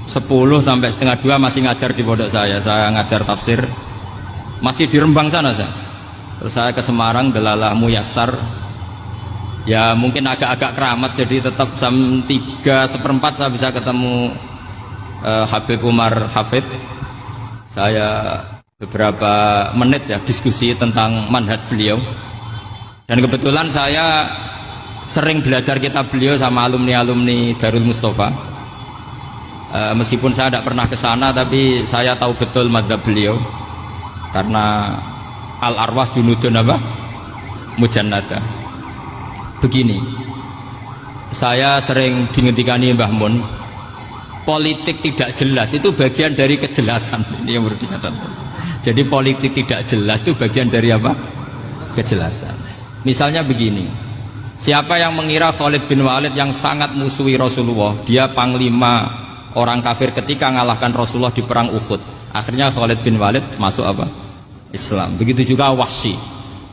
10 sampai setengah 2 masih ngajar di pondok saya ngajar tafsir masih di Rembang sana saya. Terus saya ke Semarang Dalalah Muyassar, ya mungkin agak-agak keramat, jadi tetap jam 3:15 saya bisa ketemu Habib Umar Hafid. Saya beberapa menit ya diskusi tentang manhaj beliau, dan kebetulan saya sering belajar kitab beliau sama alumni-alumni Darul Mustafa. Meskipun saya tidak pernah ke sana, tapi saya tahu betul mazhab beliau karena al-arwah junudun apa? Mujannada. Begini, saya sering dingetikani Mbah Mun, politik tidak jelas itu bagian dari kejelasan. Ini yang perlu dikatakan. Jadi politik tidak jelas itu bagian dari apa? Kejelasan. Misalnya begini, siapa yang mengira Khalid bin Walid yang sangat musuhi Rasulullah, dia panglima orang kafir ketika mengalahkan Rasulullah di perang Uhud, akhirnya Khalid bin Walid masuk apa? Islam. Begitu juga Wahsy,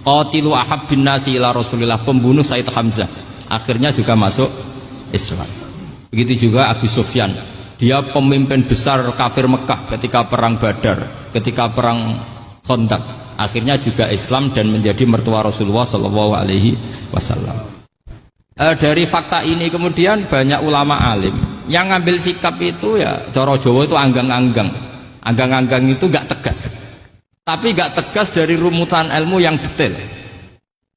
qatilu ahabbin nasi ila Rasulillah, pembunuh Sayyid Hamzah, akhirnya juga masuk Islam. Begitu juga Abu Sufyan, dia pemimpin besar kafir Mekah ketika perang Badar, ketika perang Khandaq, akhirnya juga Islam dan menjadi mertua Rasulullah Shallallahu Alaihi Wasallam. Dari fakta ini kemudian banyak ulama alim yang ngambil sikap itu ya coro Jawa itu anggang-anggang. Anggang-anggang itu gak tegas, tapi gak tegas dari rumusan ilmu yang detail.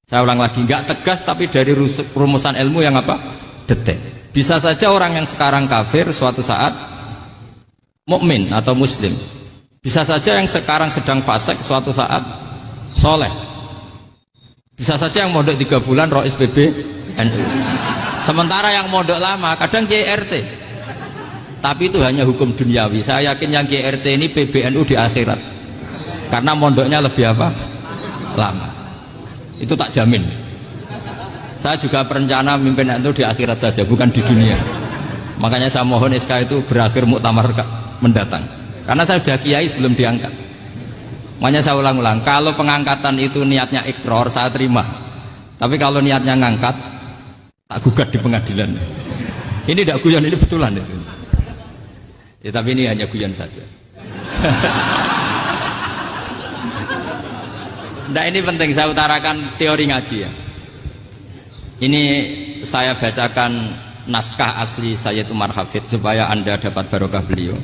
Saya ulang lagi, gak tegas tapi dari rumusan ilmu yang apa? Detail. Bisa saja orang yang sekarang kafir suatu saat mukmin atau muslim. Bisa saja yang sekarang sedang fasik suatu saat soleh. Bisa saja yang mondok 3 bulan rois PB NU. Sementara yang mondok lama kadang KRT. Tapi itu hanya hukum duniawi. Saya yakin yang KRT ini PBNU di akhirat. Karena mondoknya lebih apa? Lama. Itu tak jamin. Saya juga berencana mimpin NU di akhirat saja, bukan di dunia. Makanya saya mohon SK itu berakhir muktamar mendatang. Karena saya sudah kiai sebelum diangkat. Makanya saya ulang-ulang, kalau pengangkatan itu niatnya ikrar, saya terima. Tapi kalau niatnya ngangkat, tak gugat di pengadilan. Ini tidak guyon, ini betulan itu. Ya, tapi ini hanya guyon saja. Nah, ini penting saya utarakan teori ngaji ya. Ini saya bacakan naskah asli Sayyid Umar Hafid supaya Anda dapat barokah beliau.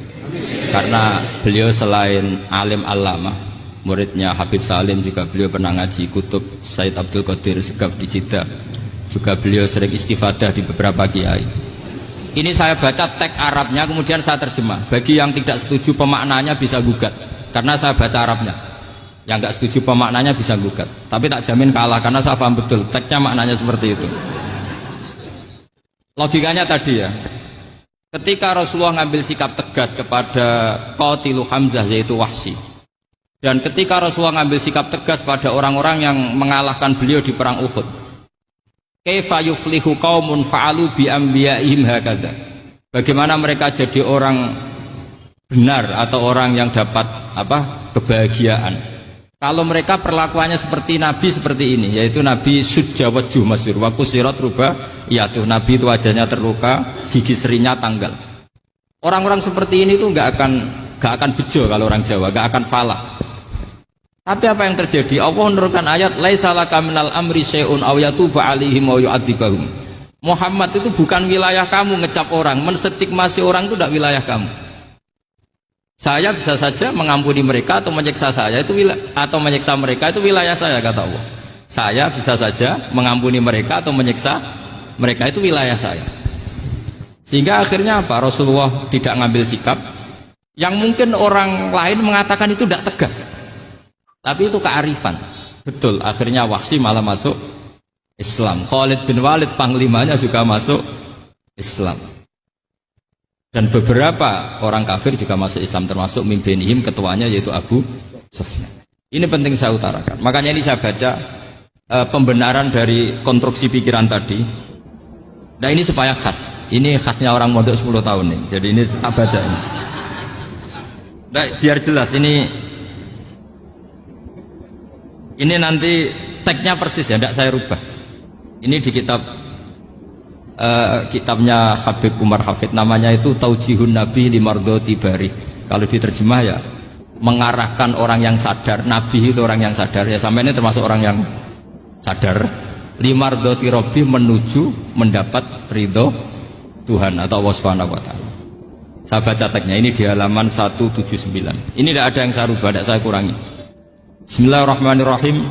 Karena beliau selain alim allamah, muridnya Habib Salim, juga beliau pernah ngaji kutub Sayyid Abdul Qadir Segaf di Jeddah. Juga beliau sering istifadah di beberapa kiai. Ini saya baca teks Arabnya, kemudian saya terjemah. Bagi yang tidak setuju pemaknanya bisa gugat, karena saya baca Arabnya. Yang nggak setuju pemaknanya bisa gugat, tapi tak jamin kalah karena saya paham betul teksnya maknanya seperti itu. Logikanya tadi ya, ketika Rasulullah ngambil sikap tegas kepada qatilu Hamzah yaitu Wahsy, dan ketika Rasulullah ngambil sikap tegas pada orang-orang yang mengalahkan beliau di perang Uhud, kaifa yuflihu qaumun fa'alu bi anbiya'ihim hakadha. Bagaimana mereka jadi orang benar atau orang yang dapat kebahagiaan kalau mereka perlakuannya seperti Nabi seperti ini, yaitu Nabi sujawaju masyhur wa kusirat ruba, yaitu Nabi itu wajahnya terluka, gigi serinya tanggal. Orang-orang seperti ini tuh nggak akan bejo kalau orang Jawa, nggak akan falah. Tapi apa yang terjadi? Allah menurunkan ayat laisa laka minal amri syai'un aw yatuba 'alaihim aw yu'adzibahum. Muhammad itu bukan wilayah kamu ngecap orang, menstigmasi orang itu tidak wilayah kamu. Saya bisa saja mengampuni mereka atau menyiksa saya itu atau menyiksa mereka itu wilayah saya, kata Allah. Saya bisa saja mengampuni mereka atau menyiksa mereka itu wilayah saya. Sehingga akhirnya apa? Rasulullah tidak ngambil sikap yang mungkin orang lain mengatakan itu tidak tegas. Tapi itu kearifan. Betul, akhirnya Wahsy malah masuk Islam. Khalid bin Walid panglimanya juga masuk Islam. Dan beberapa orang kafir juga masuk Islam, termasuk mimbenihim, ketuanya yaitu Abu Sufyan. Ini penting saya utarakan. Makanya ini saya baca pembenaran dari konstruksi pikiran tadi. Nah ini supaya khas. Ini khasnya orang mondok 10 tahun nih. Jadi ini tak baca ini. Nah, biar jelas ini nanti tagnya persis ya, tidak saya rubah. Ini di kitabnya Habib Umar Hafid, namanya itu Taujihun Nabi Limardoti Bari. Kalau diterjemah ya mengarahkan orang yang sadar. Nabi itu orang yang sadar ya, sampai ini termasuk orang yang sadar. Limardoti Robbi, menuju mendapat ridho Tuhan atau Allah Subhanahu wa Ta'ala. Saya baca tagnya ini di halaman 179. Ini tidak ada yang saya rubah, tidak saya kurangi. Bismillahirrahmanirrahim.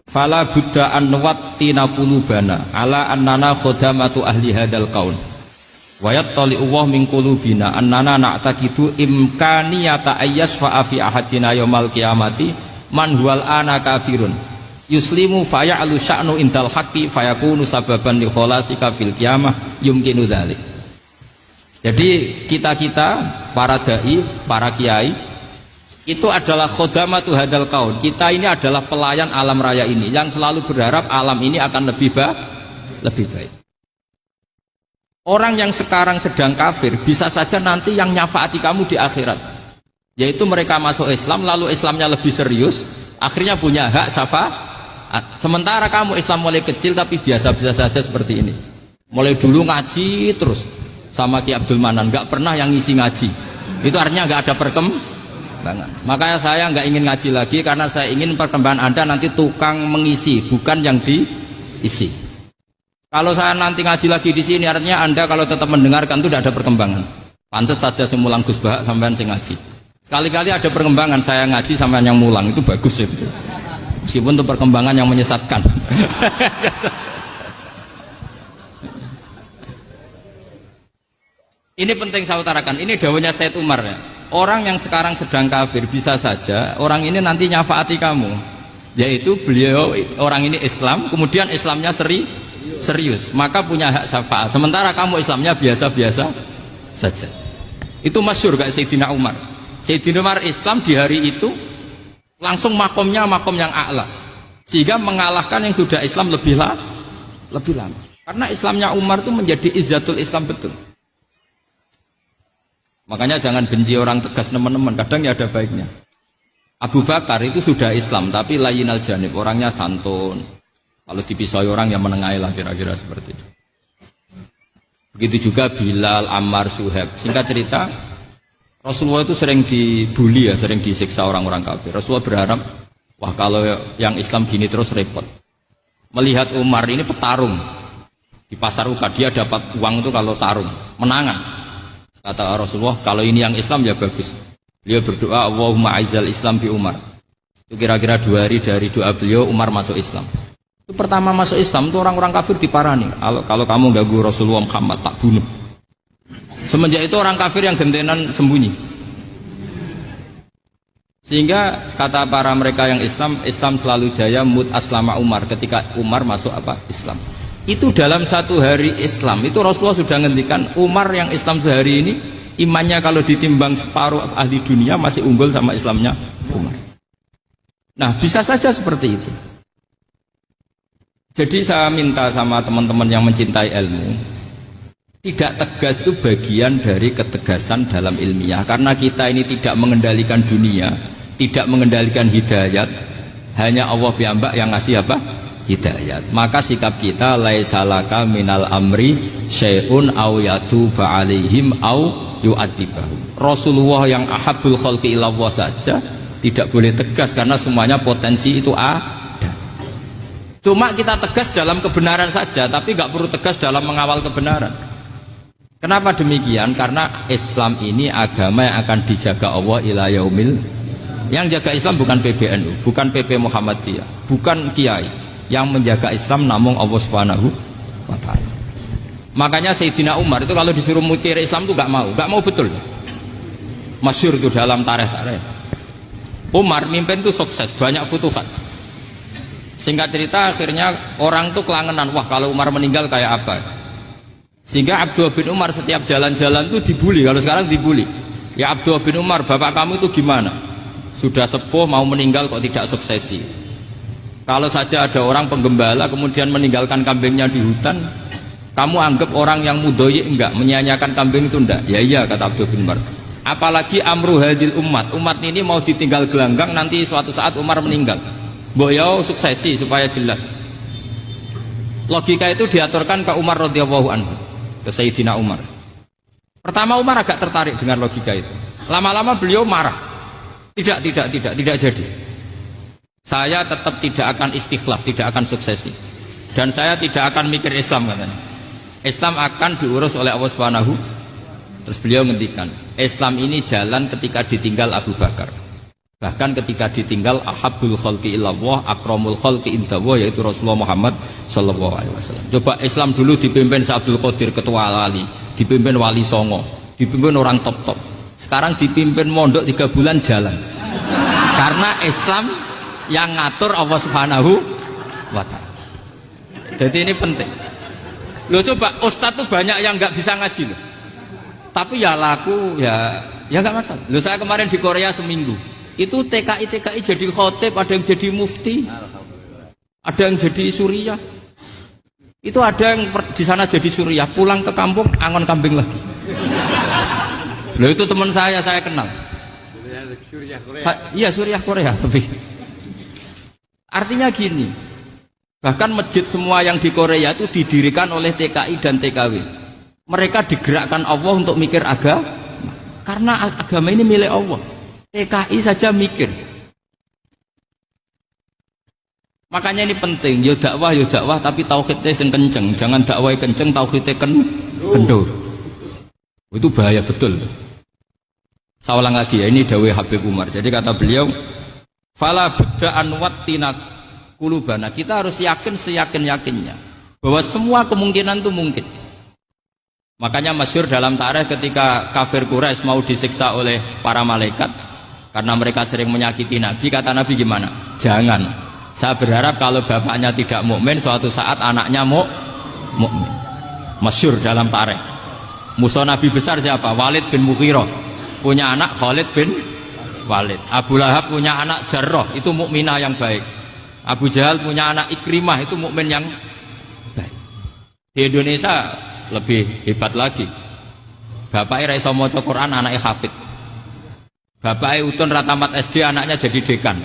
Fala budda an nuwattina qulubana ala annana khadamatu ahli hadzal qaul wa yattali Allah min qulubina annana na'taqidu imkaniyata ayyasfa fi ahadina yaumal qiyamati man huwal ana kafirun yuslimu faya'lu sya'nu indal haqqi fayakunu sababan li khalasika fil qiyamah yumkinu dzalik. Jadi kita para dai, para kiai itu adalah khodamatu hadal kaun. Kita ini adalah pelayan alam raya ini yang selalu berharap alam ini akan lebih baik. Orang yang sekarang sedang kafir bisa saja nanti yang nyafaati kamu di akhirat, yaitu mereka masuk Islam lalu Islamnya lebih serius, akhirnya punya hak syafaat. Sementara kamu Islam mulai kecil tapi biasa-biasa saja seperti ini, mulai dulu ngaji terus sama Ki Abdul Manan, nggak pernah yang ngisi ngaji, itu artinya nggak ada perkembangan. Makanya saya nggak ingin ngaji lagi karena saya ingin perkembangan Anda nanti tukang mengisi, bukan yang diisi. Kalau saya nanti ngaji lagi di sini, artinya Anda kalau tetap mendengarkan itu tidak ada perkembangan. Pantes saja semulang Gus Bahak sampean sing ngaji. Sekali-kali ada perkembangan, saya ngaji sampean yang mulang, itu bagus itu. Meskipun itu perkembangan yang menyesatkan. Ini penting saya utarakan. Ini dawuhnya Said Umar ya. Orang yang sekarang sedang kafir bisa saja orang ini nanti nyafaati kamu, yaitu beliau orang ini Islam, kemudian Islamnya serius, maka punya hak syafaat. Sementara kamu Islamnya biasa-biasa saja. Itu masyhur kayak Sayyidina Umar. Sayyidina Umar Islam di hari itu langsung makomnya makom yang a'la, sehingga mengalahkan yang sudah Islam lebih lama. Karena Islamnya Umar itu menjadi izzatul Islam betul. Makanya jangan benci orang tegas teman-teman, kadang ya ada baiknya. Abu Bakar itu sudah Islam tapi layinal janib, orangnya santun. Kalau dipisai orang yang menengahi lah, kira-kira seperti itu. Begitu juga Bilal, Ammar, Suhaib. Singkat cerita, Rasulullah itu sering dibully ya, sering disiksa orang-orang kafir. Rasulullah berharap, wah kalau yang Islam gini terus repot. Melihat Umar ini petarung di pasar Uka, dia dapat uang itu kalau tarung, menangan. Kata Rasulullah, kalau ini yang Islam ya bagus. Beliau berdoa, Allahumma aizal Islam bi Umar. Itu kira-kira 2 hari dari doa beliau, Umar masuk Islam. Itu pertama masuk Islam itu orang-orang kafir diparani. Kalau kamu ganggu Rasulullah Muhammad tak bunuh. Semenjak itu orang kafir yang gentenan sembunyi. Sehingga kata para mereka yang Islam selalu jaya mut aslama Umar, ketika Umar masuk Islam. Itu dalam 1 hari Islam itu Rasulullah sudah ngendikan Umar yang Islam sehari ini imannya kalau ditimbang separuh ahli dunia masih unggul sama Islamnya Umar. Nah bisa saja seperti itu. Jadi saya minta sama teman-teman yang mencintai ilmu, tidak tegas itu bagian dari ketegasan dalam ilmiah. Karena kita ini tidak mengendalikan dunia, tidak mengendalikan hidayat, hanya Allah piyambak yang ngasih apa? Hidayat. Maka sikap kita laisalaka minal amri syai'un aw yatuba alaihim aw yu'adzibahum. Rasulullah yang ahabul khalqi ilallah saja tidak boleh tegas karena semuanya potensi itu ada. Cuma kita tegas dalam kebenaran saja, tapi nggak perlu tegas dalam mengawal kebenaran. Kenapa demikian? Karena Islam ini agama yang akan dijaga Allah ila yaumil. Yang jaga Islam bukan PBNU, bukan PP Muhammadiyah, bukan kiai. Yang menjaga Islam namun Allah Subhanahu wa taala. Makanya Sayyidina Umar itu kalau disuruh mikir Islam itu nggak mau betul. Masyhur itu dalam tarikh-tarikh. Umar mimpin itu sukses, banyak futuhat. Singkat cerita akhirnya orang tuh kelangenan, wah kalau Umar meninggal kayak apa. Sehingga Abdullah bin Umar setiap jalan-jalan tuh dibully. Kalau sekarang dibully, ya Abdullah bin Umar, bapak kamu itu gimana? Sudah sepuh mau meninggal kok tidak suksesi. Kalau saja ada orang penggembala kemudian meninggalkan kambingnya di hutan, kamu anggap orang yang mudoyi enggak, menyanyiakan kambing itu enggak? Ya iya, kata Abdullah bin Umar. Apalagi amru hadil umat ini mau ditinggal gelanggang, nanti suatu saat Umar meninggal. Mbok yo suksesi supaya jelas. Logika itu diaturkan ke Umar radhiyallahu anhu, ke Sayyidina Umar. Pertama Umar agak tertarik dengan logika itu. Lama-lama beliau marah. Tidak jadi. Saya tetap tidak akan istikhlaf, tidak akan suksesi. Dan saya tidak akan mikir Islam katanya. Islam akan diurus oleh Allah Subhanahu. Terus beliau ngendikan, Islam ini jalan ketika ditinggal Abu Bakar. Bahkan ketika ditinggal ahabul khalqi ilallah akramul khalqi indallah, yaitu Rasulullah Muhammad sallallahu alaihi wasallam. Coba Islam dulu dipimpin Abdul Qadir ketua wali, dipimpin Wali Songo, dipimpin orang top. Sekarang dipimpin mondok 3 bulan jalan. Karena Islam yang ngatur Allah Subhanahu wa taala. Jadi ini penting. Loh coba ustadz tuh banyak yang nggak bisa ngaji loh. Tapi ya laku ya nggak masalah. Loh saya kemarin di Korea seminggu. Itu TKI jadi khotib, ada yang jadi mufti, ada yang jadi suriah. Itu ada yang di sana jadi suriah, pulang ke kampung angon kambing lagi. Loh itu teman saya kenal. Iya suriah Korea tapi. Artinya gini, bahkan masjid semua yang di Korea itu didirikan oleh TKI dan TKW. Mereka digerakkan Allah untuk mikir agama, karena agama ini milik Allah. TKI saja mikir. Makanya ini penting, yo dakwah tapi tauhidnya sing kenceng, jangan dakwah kenceng tauhidnya kendor. Itu bahaya betul. Saya ulang lagi ya, ini dawuh Habib Umar. Jadi kata beliau, fala budda an wattina qulubana. Kita harus yakin seyakin-yakinnya bahwa semua kemungkinan itu mungkin. Makanya masyhur dalam tarikh ketika kafir Quraisy mau disiksa oleh para malaikat karena mereka sering menyakiti Nabi, kata Nabi gimana? Jangan. Saya berharap kalau bapaknya tidak mukmin, suatu saat anaknya mukmin. Masyhur dalam tarikh. Musuh Nabi besar siapa? Walid bin Mughirah. Punya anak Khalid bin Walid. Abu Lahab punya anak Jarrah, itu mukminah yang baik. Abu Jahal punya anak Ikrimah, itu mukmin yang baik. Di Indonesia lebih hebat lagi. Bapaknya ra iso maca Quran, anaknya hafid. Bapaknya Utun Ratamat SD, anaknya jadi dekan.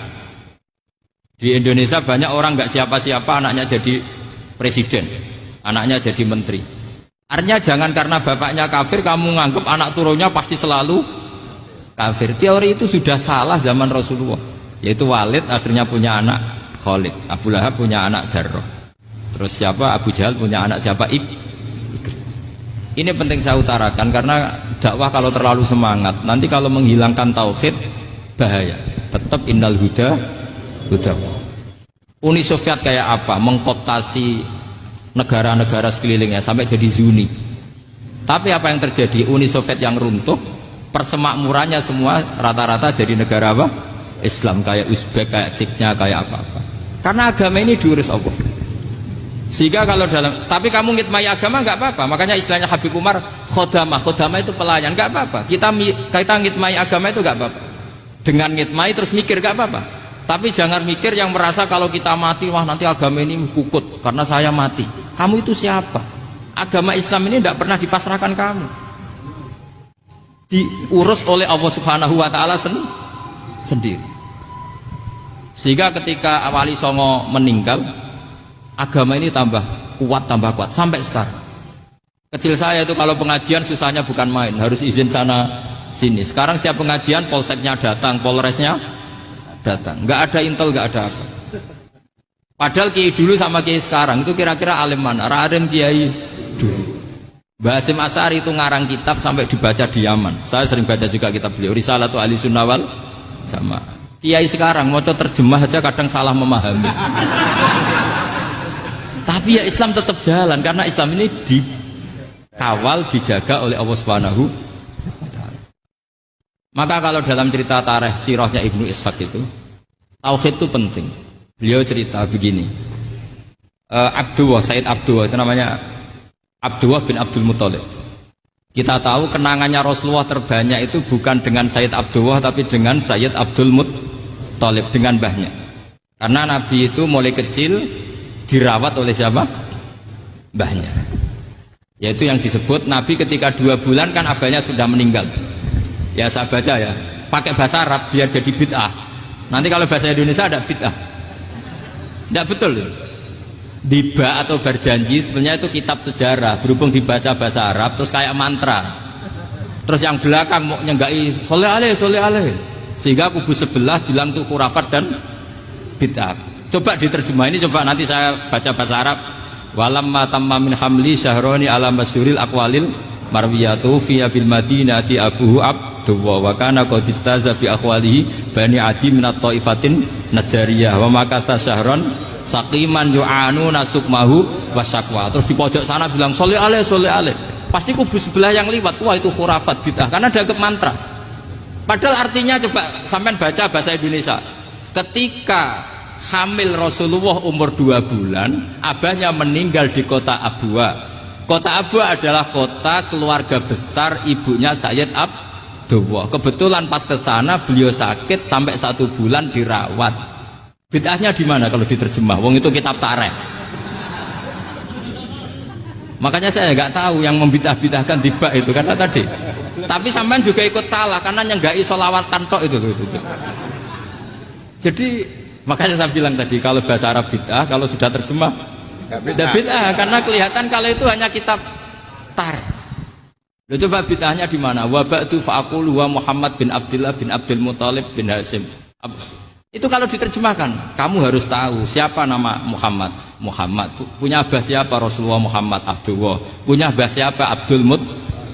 Di Indonesia banyak orang nggak siapa-siapa, anaknya jadi presiden, anaknya jadi menteri. Artinya jangan karena bapaknya kafir kamu nganggap anak turunnya pasti selalu kafir. Teori itu sudah salah zaman Rasulullah. Yaitu Walid akhirnya punya anak Khalid, Abu Lahab punya anak Jarrah. Terus siapa? Abu Jahal punya anak siapa? Ini penting saya utarakan karena dakwah kalau terlalu semangat nanti kalau menghilangkan tauhid bahaya. Tetap innal huda. Uni Soviet kayak apa? Mengkooptasi negara-negara sekelilingnya sampai jadi Zuni. Tapi apa yang terjadi? Uni Soviet yang runtuh, persemakmurannya semua rata-rata jadi negara apa? Islam, kayak Uzbek, kayak Ceknya, kayak apa-apa. Karena agama ini diurus Allah. Sehingga kalau tapi kamu ngitmai agama nggak apa-apa. Makanya istilahnya Habib Umar khodamah itu pelayan, nggak apa-apa. Kita ngitmai agama itu nggak apa-apa. Dengan ngitmai terus mikir nggak apa-apa. Tapi jangan mikir yang merasa kalau kita mati, wah nanti agama ini kukut karena saya mati. Kamu itu siapa? Agama Islam ini tidak pernah dipasrahkan kamu. Diurus oleh Allah Subhanahu wa Ta'ala sendiri. Sehingga ketika Wali Songo meninggal, agama ini tambah kuat sampai sekarang. Kecil saya itu kalau pengajian susahnya bukan main, harus izin sana sini. Sekarang setiap pengajian polseknya datang, polresnya datang, nggak ada intel, nggak ada apa. Padahal kiai dulu sama kiai sekarang itu kira-kira alim mana? Alim kiai dulu. Mbah Hasyim Asy'ari itu ngarang kitab sampai dibaca di Yaman. Saya sering baca juga kitab beliau, Risalatu Ahli Sunnah wal Jamaah. Kiai sekarang mau terjemah aja kadang salah memahami. Tapi ya Islam tetap jalan karena Islam ini dikawal, dijaga oleh Allah Subhanahu wa Ta'ala. Maka kalau dalam cerita tarikh sirahnya Ibnu Ishaq itu, tauhid itu penting. Beliau cerita begini, Sayyid Abdullah itu namanya Abdullah bin Abdul Muthalib. Kita tahu kenangannya Rasulullah terbanyak itu bukan dengan Sayyid Abdullah tapi dengan Sayyid Abdul Muthalib, dengan mbahnya. Karena Nabi itu mulai kecil dirawat oleh siapa? Mbahnya. Yaitu yang disebut Nabi ketika 2 bulan kan abahnya sudah meninggal. Ya saya baca ya, pakai bahasa Arab biar jadi bid'ah. Nanti kalau bahasa Indonesia ada bid'ah. Tidak betul. Diba atau berjanji sebenarnya itu kitab sejarah, berhubung dibaca bahasa Arab terus kayak mantra. Terus yang belakang mau nyenggai soleh aleh, sehingga kubu sebelah bilang itu khurafat dan bid'ah. Coba diterjemah ini, coba nanti saya baca bahasa Arab. Walamma tamma min hamli syahroni ala masyuril aqwalil marwiyatu fi bil madinati abuhu Abdullah wa kana qad istaza bi akhwalihi bani adi min at-taifatin najariyah wa makatha syahron saqiman yu'anu nasukmahu wasyaqwa. Terus di pojok sana bilang soleh aleh. Pasti kubu sebelah yang liwat, wah itu khurafat bid'ah karena dianggap mantra. Padahal artinya coba sampean baca bahasa Indonesia. Ketika hamil Rasulullah umur 2 bulan, abahnya meninggal di kota Abwa. Kota Abwa adalah kota keluarga besar ibunya Sayyid Abdullah. Kebetulan pas ke sana beliau sakit sampai 1 bulan dirawat. Bid'ahnya di mana kalau diterjemah? Wong itu kitab tarikh. Makanya saya nggak tahu yang membidah-bidahkan tiba itu karena tadi. Tapi sampean juga ikut salah karena nyenggai sholawat kantok itu. Jadi makanya saya bilang tadi kalau bahasa Arab bid'ah, kalau sudah terjemah bid'ah karena kelihatan kalau itu hanya kitab tarikh. Coba bid'ahnya di mana? Wa ba'du fa'aqulu wa Muhammad bin Abdullah bin Abdul Muthalib bin Hasyim. Itu kalau diterjemahkan, kamu harus tahu siapa nama Muhammad. Muhammad punya abah siapa? Rasulullah Muhammad Abdullah. Punya abah siapa? Abdul Mut.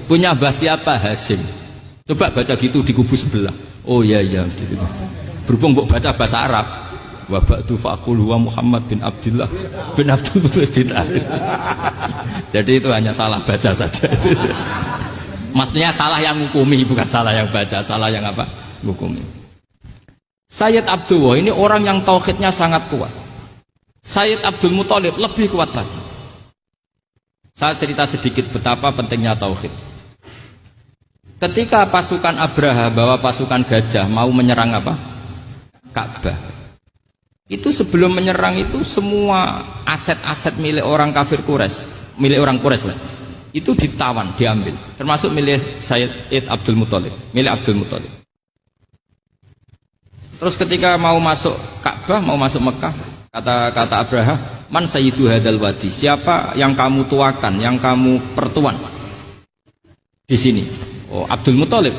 Punya abah siapa? Hasyim. Coba baca gitu di kubu sebelah. Oh iya. Berhubung baca bahasa Arab. Wa ba'du fa'aqulu wa Muhammad bin Abdullah bin Abdul Muthalib bin Hasyim. Jadi itu hanya salah baca saja. Maksudnya salah yang hukumi, bukan salah yang baca, salah yang apa? Hukumi. Sayyid Abdullah ini orang yang tauhidnya sangat kuat. Sayyid Abdul Muthalib lebih kuat lagi. Saya cerita sedikit betapa pentingnya tauhid. Ketika pasukan Abraha bawa pasukan gajah mau menyerang apa? Ka'bah. Itu sebelum menyerang itu semua aset-aset milik orang kafir Quraisy, milik orang Quraisy lah. Itu ditawan, diambil, termasuk milik Sayyid Abdul Muthalib, milik Abdul Muthalib. Terus ketika mau masuk Ka'bah, mau masuk Mekah, kata Abraha, man sayyidu hadal wadi, siapa yang kamu tuakan, yang kamu pertuan di sini? Oh, Abdul Muthalib.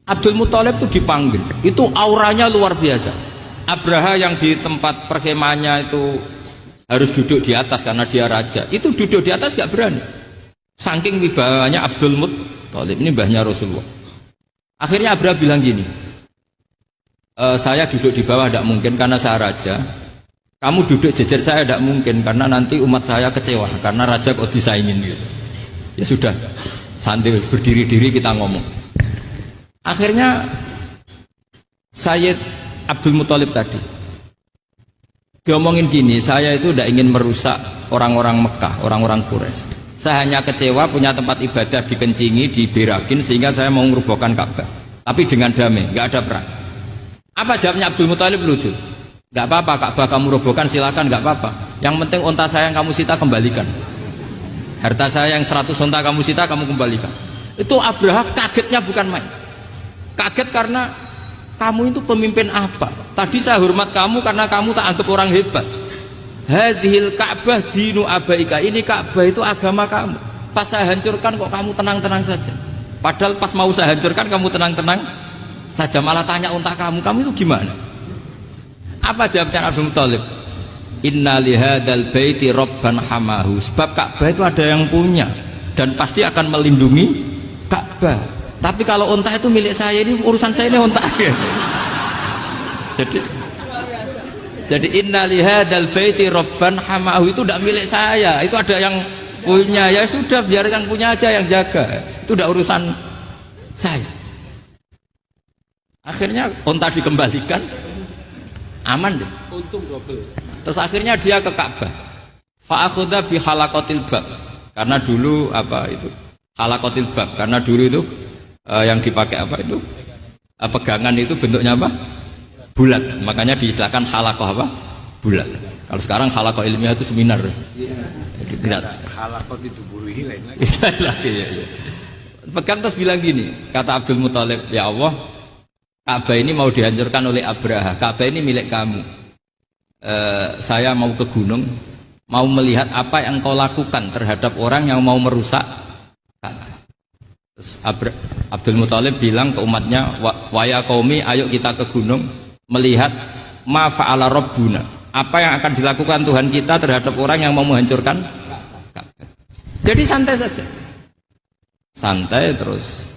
Abdul Muthalib itu dipanggil, itu auranya luar biasa. Abraha yang di tempat perkemahannya itu harus duduk di atas karena dia raja, itu duduk di atas gak berani. Saking wibawanya Abdul Muthalib, ini mbahnya Rasulullah. Akhirnya Abraha bilang gini, saya duduk di bawah tidak mungkin karena saya raja. Kamu duduk jejer saya tidak mungkin karena nanti umat saya kecewa karena raja kok disaingin gitu. Ya sudah, sambil berdiri-diri kita ngomong. Akhirnya Sayyid Abdul Muthalib tadi diomongin gini, saya itu tidak ingin merusak orang-orang Mekah, orang-orang Quraisy. Saya hanya kecewa punya tempat ibadah dikencingi, diberakin sehingga saya mau merubuhkan Ka'bah. Tapi dengan damai, nggak ada perang. Apa jawabnya Abdul Muthalib? Lucu. Gak apa-apa, Ka'bah kamu robohkan silakan, gak apa-apa. Yang penting unta saya yang kamu sita kembalikan. Harta saya yang 100 unta kamu sita kamu kembalikan. Itu Abraha kagetnya bukan main. Kaget karena kamu itu pemimpin apa? Tadi saya hormat kamu karena kamu tak anggap orang hebat. Hadhil Ka'bah dinu abaika. Ini Ka'bah itu agama kamu. Pas saya hancurkan kok kamu tenang-tenang saja. Padahal pas mau saya hancurkan kamu tenang-tenang saja, malah tanya unta kamu itu gimana? Apa jawabnya Abdul Muthalib? Inna lihadal baiti robban hamahu. Sebab Ka'bah itu ada yang punya dan pasti akan melindungi Ka'bah. Tapi kalau unta itu milik saya, ini urusan saya, ini unta. Jadi inna lihadal baiti robban hamahu itu tidak milik saya, itu ada yang punya. Ya sudah, biar yang punya aja yang jaga, itu tidak urusan saya. Akhirnya unta dikembalikan, aman deh, untung double. Terus akhirnya dia ke Ka'bah, fa'akhudha bi halaqatil bab, karena dulu apa itu halaqatil bab, karena dulu itu yang dipakai apa itu pegangan itu bentuknya apa, bulat, makanya diistilahkan halaqah apa, bulat. Kalau sekarang halaqah ilmiah itu seminar. Tidak. Halaqah itu buruhi lain lagi. Ya. Pegang terus bilang gini, kata Abdul Muthalib, ya Allah, Ka'bah ini mau dihancurkan oleh Abraha. Ka'bah ini milik kamu. Saya mau ke gunung, mau melihat apa yang kau lakukan terhadap orang yang mau merusak Ka'bah. Terus Abdul Muthalib bilang ke umatnya, wa ya qaumi, ayo kita ke gunung melihat ma fa'ala rabbuna. Apa yang akan dilakukan Tuhan kita terhadap orang yang mau menghancurkan Ka'bah. Jadi santai saja. Santai. Terus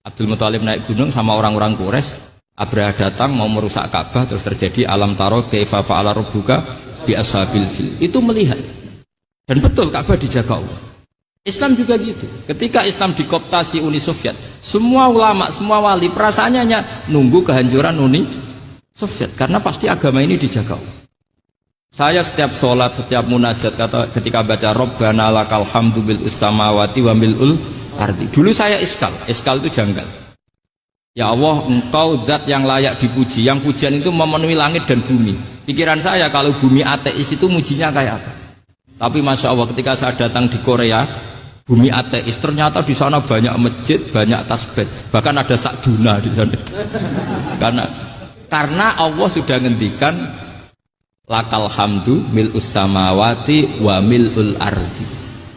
Abdul Muthalib naik gunung sama orang-orang Quraisy. Abraha datang mau merusak Ka'bah, terus terjadi alam taro kaifa fa'ala rabbuka bi ashabil fil. Itu melihat. Dan betul Ka'bah dijaga Allah. Islam juga gitu. Ketika Islam dikooptasi Uni Soviet, semua ulama, semua wali perasaannya hanya nunggu kehancuran Uni Soviet, karena pasti agama ini dijaga Allah. Saya setiap sholat, setiap munajat, ketika baca Rabbana lakal hamdu bil samawati wa mil'ul ardi. Dulu saya iskal itu janggal. Ya Allah, engkau zat yang layak dipuji, yang pujian itu memenuhi langit dan bumi. Pikiran saya kalau bumi ateis itu mujinya kayak apa? Tapi Masya Allah, ketika saya datang di Korea, bumi ateis, ternyata di sana banyak masjid, banyak tasbih, bahkan ada sakduna di sana. Karena Allah sudah ngendikan lakal hamdu mil'us samawati wa mil'ul ardi.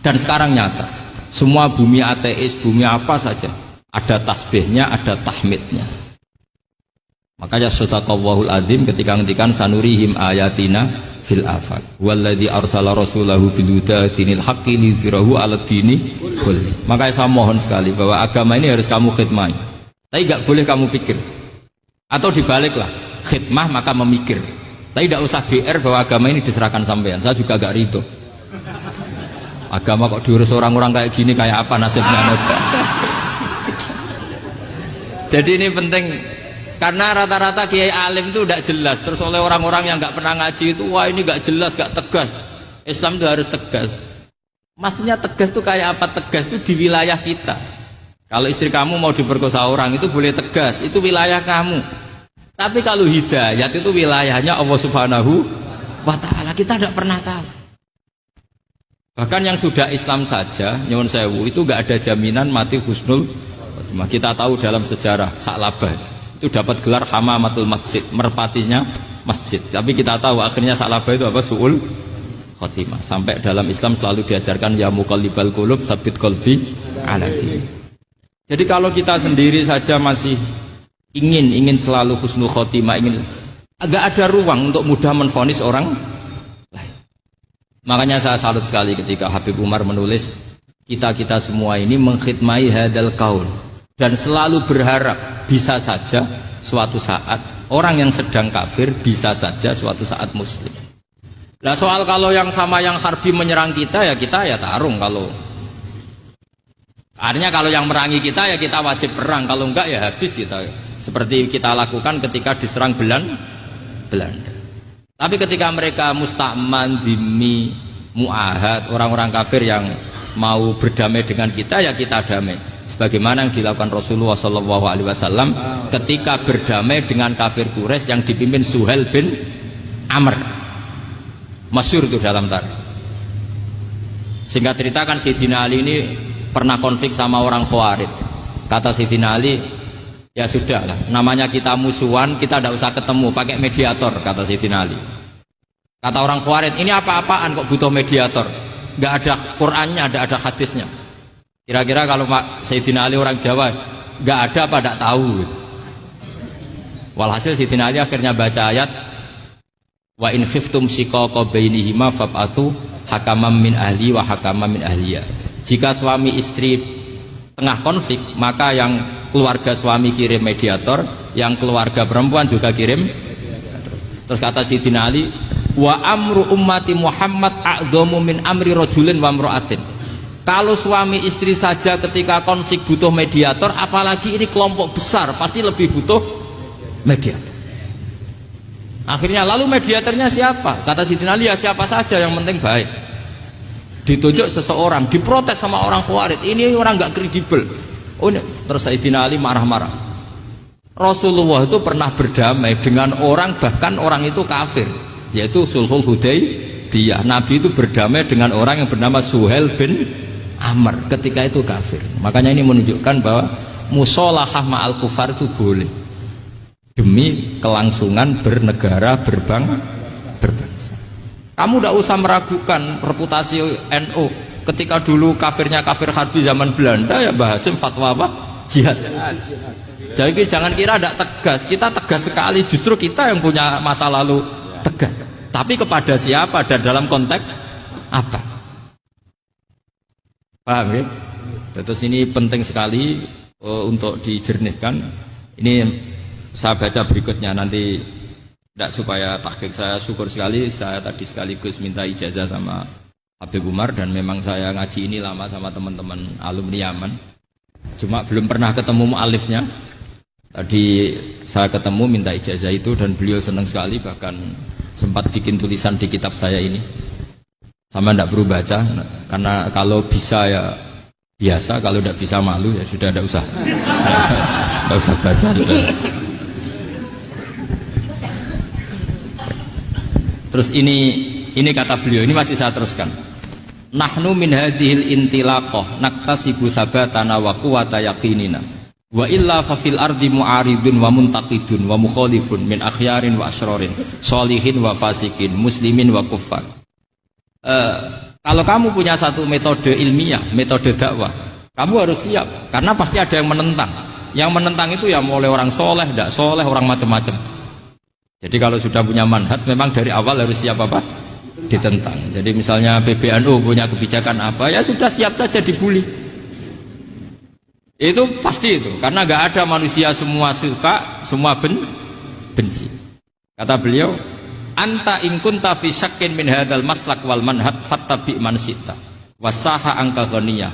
Dan sekarang nyata, semua bumi ateis, bumi apa saja, ada tasbihnya, ada tahmidnya. Makanya sadaqallahul adzim ketika ngendikan sanurihim ayatina fil afaq walladzi arsala rasulahu bil huda dinil haqqi liyuzhirahu 'ala dini kulli. Makanya saya mohon sekali bahwa agama ini harus kamu khidmah. Tapi enggak boleh kamu pikir. Atau dibaliklah, khidmah maka memikir. Tapi tidak usah GR bahwa agama ini diserahkan sampean. Saya juga agak ridho. Agama kok diurus orang-orang kayak gini, kayak apa nasibnya? Jadi ini penting, karena rata-rata kiai alim itu tidak jelas. Terus oleh orang-orang yang nggak pernah ngaji itu, wah ini nggak jelas, nggak tegas. Islam itu harus tegas. Maksudnya tegas itu kayak apa? Tegas itu di wilayah kita. Kalau istri kamu mau diperkosa orang itu boleh tegas, itu wilayah kamu. Tapi kalau hidayat itu wilayahnya Allah Subhanahu wa Ta'ala, kita tidak pernah tahu. Bahkan yang sudah Islam saja, nyuwun sewu, itu nggak ada jaminan mati husnul. Kita tahu dalam sejarah Sa'labah itu dapat gelar hamamatul masjid, merpatinya masjid. Tapi kita tahu akhirnya Sa'labah itu apa? Su'ul khotimah. Sampai dalam Islam selalu diajarkan ya muqallibal qulub tsabbit qalbi ala din. Jadi kalau kita sendiri saja masih ingin selalu husnul khotimah, agak ada ruang untuk mudah menvonis orang lain. Makanya saya salut sekali ketika Habib Umar menulis kita semua ini mengkhidmai hadal qaul, dan selalu berharap bisa saja suatu saat orang yang sedang kafir bisa saja suatu saat muslim. Nah soal kalau yang sama yang harbi menyerang kita ya tarung. Kalau artinya kalau yang merangi kita ya kita wajib perang, kalau enggak ya habis kita. Seperti kita lakukan ketika diserang Belanda. Tapi ketika mereka musta'man, dhimmi, mu'ahad, orang-orang kafir yang mau berdamai dengan kita ya kita damai. sebagaimana yang dilakukan Rasulullah SAW ketika berdamai dengan kafir Quraisy yang dipimpin Suhail bin Amr. Masyhur itu dalam tarikh. Singkat cerita kan Sayyidina Ali ini pernah konflik sama orang Khawarij. Kata Sayyidina Ali, ya sudah lah, namanya kita musuhan, kita tidak usah ketemu, pakai mediator, kata Sayyidina Ali. Kata orang Khawarij, ini apa-apaan kok butuh mediator? Nggak ada Qur'annya, nggak ada hadisnya. Kira-kira kalau Sayyidina Ali orang Jawa, nggak ada apa nggak tahu. Walhasil Sayyidina Ali akhirnya baca ayat, wa in khiftum shiqaqa bainihima fab'atsu hakaman min ahli wa hakaman min ahliya. Jika suami istri tengah konflik, maka yang keluarga suami kirim mediator, yang keluarga perempuan juga kirim. Terus kata Sayyidina Ali, wa amru ummati Muhammad a'dhamu min amri rajulin wa imra'atin. Kalau suami istri saja ketika konflik butuh mediator, apalagi ini kelompok besar pasti lebih butuh mediator. Akhirnya lalu mediatornya siapa? Kata Sayyidina Ali, ya siapa saja yang penting baik. Ditunjuk seseorang, diprotes sama orang Khawarij, ini orang nggak kredibel. Oh, terus Sayyidina Ali marah-marah. Rasulullah itu pernah berdamai dengan orang, bahkan orang itu kafir, yaitu Sulhul Hudaybiyah. Nabi itu berdamai dengan orang yang bernama Suhail bin Amr, ketika itu kafir. Makanya ini menunjukkan bahwa musolahah ma'al kufar itu boleh demi kelangsungan bernegara, berbangsa. Kamu tidak usah meragukan reputasi NU. Ketika dulu kafirnya kafir harbi zaman Belanda, ya Mbah Hasim fatwa apa? Jihad. Jadi jangan kira tidak tegas. Kita tegas sekali, justru kita yang punya masa lalu tegas. Tapi kepada siapa dan dalam konteks apa? Paham ya? Terus ini penting sekali untuk dijernihkan. Ini saya baca berikutnya nanti. Tidak supaya tahqiq, saya syukur sekali, saya tadi sekaligus minta ijazah sama Habib Umar, dan memang saya ngaji ini lama sama teman-teman alumni Yaman, cuma belum pernah ketemu mu'alifnya. Tadi saya ketemu minta ijazah itu dan beliau senang sekali, bahkan sempat bikin tulisan di kitab saya ini. Sama tidak perlu baca, karena kalau bisa ya biasa, kalau tidak bisa malu ya sudah, tidak usah baca sudah. Terus ini kata beliau, ini masih saya teruskan. Nahnu min hadhil intilaqah naktasibu thabatana wa quwwata yaqinina. Wa illa fa fil ardi mu'aridun wa muntaqidun wa mukhalifun min akhyarin wa asyrarin, sholihin wa fasikin, muslimin wa kuffar. Kalau kamu punya satu metode ilmiah, metode dakwah, kamu harus siap, karena pasti ada yang menentang. Yang menentang itu ya mulai orang soleh, tidak soleh, orang macam-macam. Jadi kalau sudah punya manhaj, memang dari awal harus siap apa? Ditentang. Jadi misalnya PBNU punya kebijakan apa, ya sudah siap saja dibully. Itu pasti itu, karena nggak ada manusia semua suka, semua benci. Kata beliau, anta in kunta fi syakkin min hadzal maslak wal manhaj fattabi man syi'ta wasaha angka ghaniyah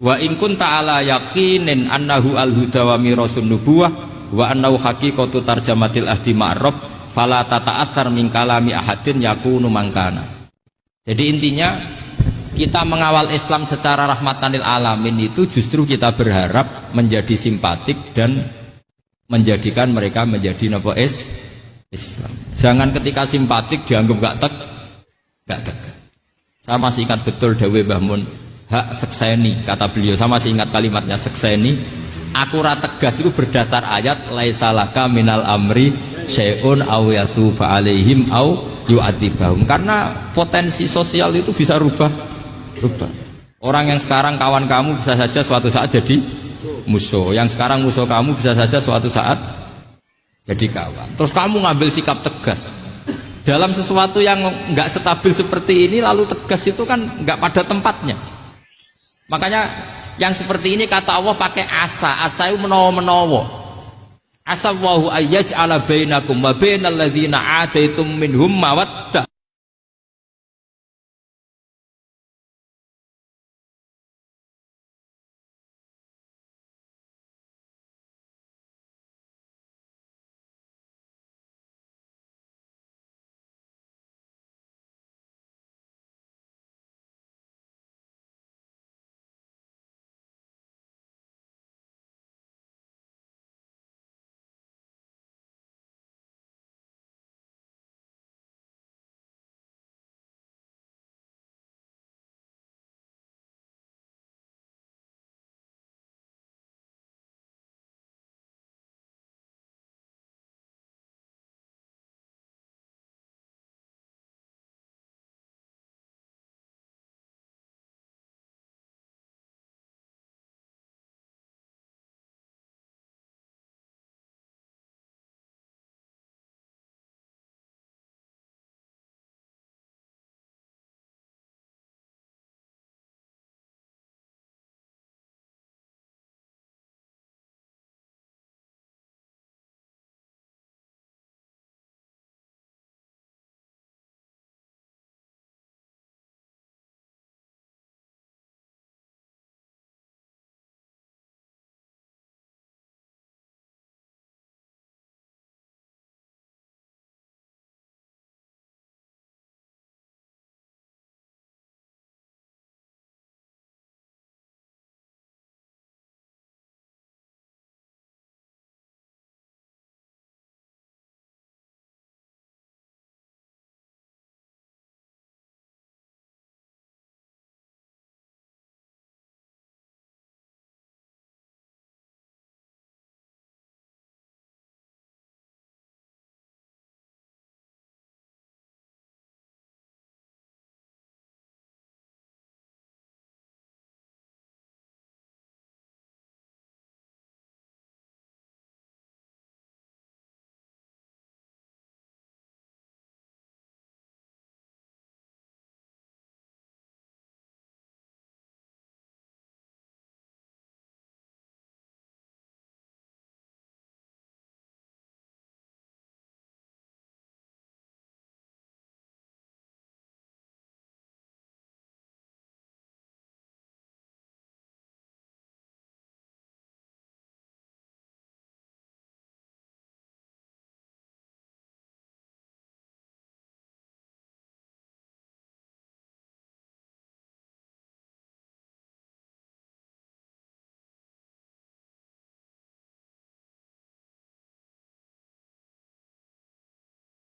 wa in kunta ala yaqinin annahu al huda wa mirasun nubuwah wa annahu haqiqatu tarjamatil ahdi ma'rab fala tata'athar min kalami ahadin yakunu mangkana. Jadi intinya kita mengawal Islam secara rahmatan lil alamin itu justru kita berharap menjadi simpatik dan menjadikan mereka menjadi napa Islam. Jangan ketika simpatik dianggap gak tegas. Saya masih ingat betul dawuh Mbah Mun, hak sekseni, kata beliau, saya masih ingat kalimatnya sekseni. Aku ra tegas itu berdasar ayat laisa laka minal amri syai'un aw yatuba alaihim aw yu'adzibahum, karena potensi sosial itu bisa rubah. Orang yang sekarang kawan kamu bisa saja suatu saat jadi musuh, yang sekarang musuh kamu bisa saja suatu saat jadi kawan. Terus kamu ngambil sikap tegas dalam sesuatu yang nggak stabil seperti ini, lalu tegas itu kan nggak pada tempatnya. Makanya yang seperti ini kata Allah pakai asa itu menawa-menawa. Asa wahu ayyaj'ala bainakum wa bainal ladzina ataitum minhum mawaddah.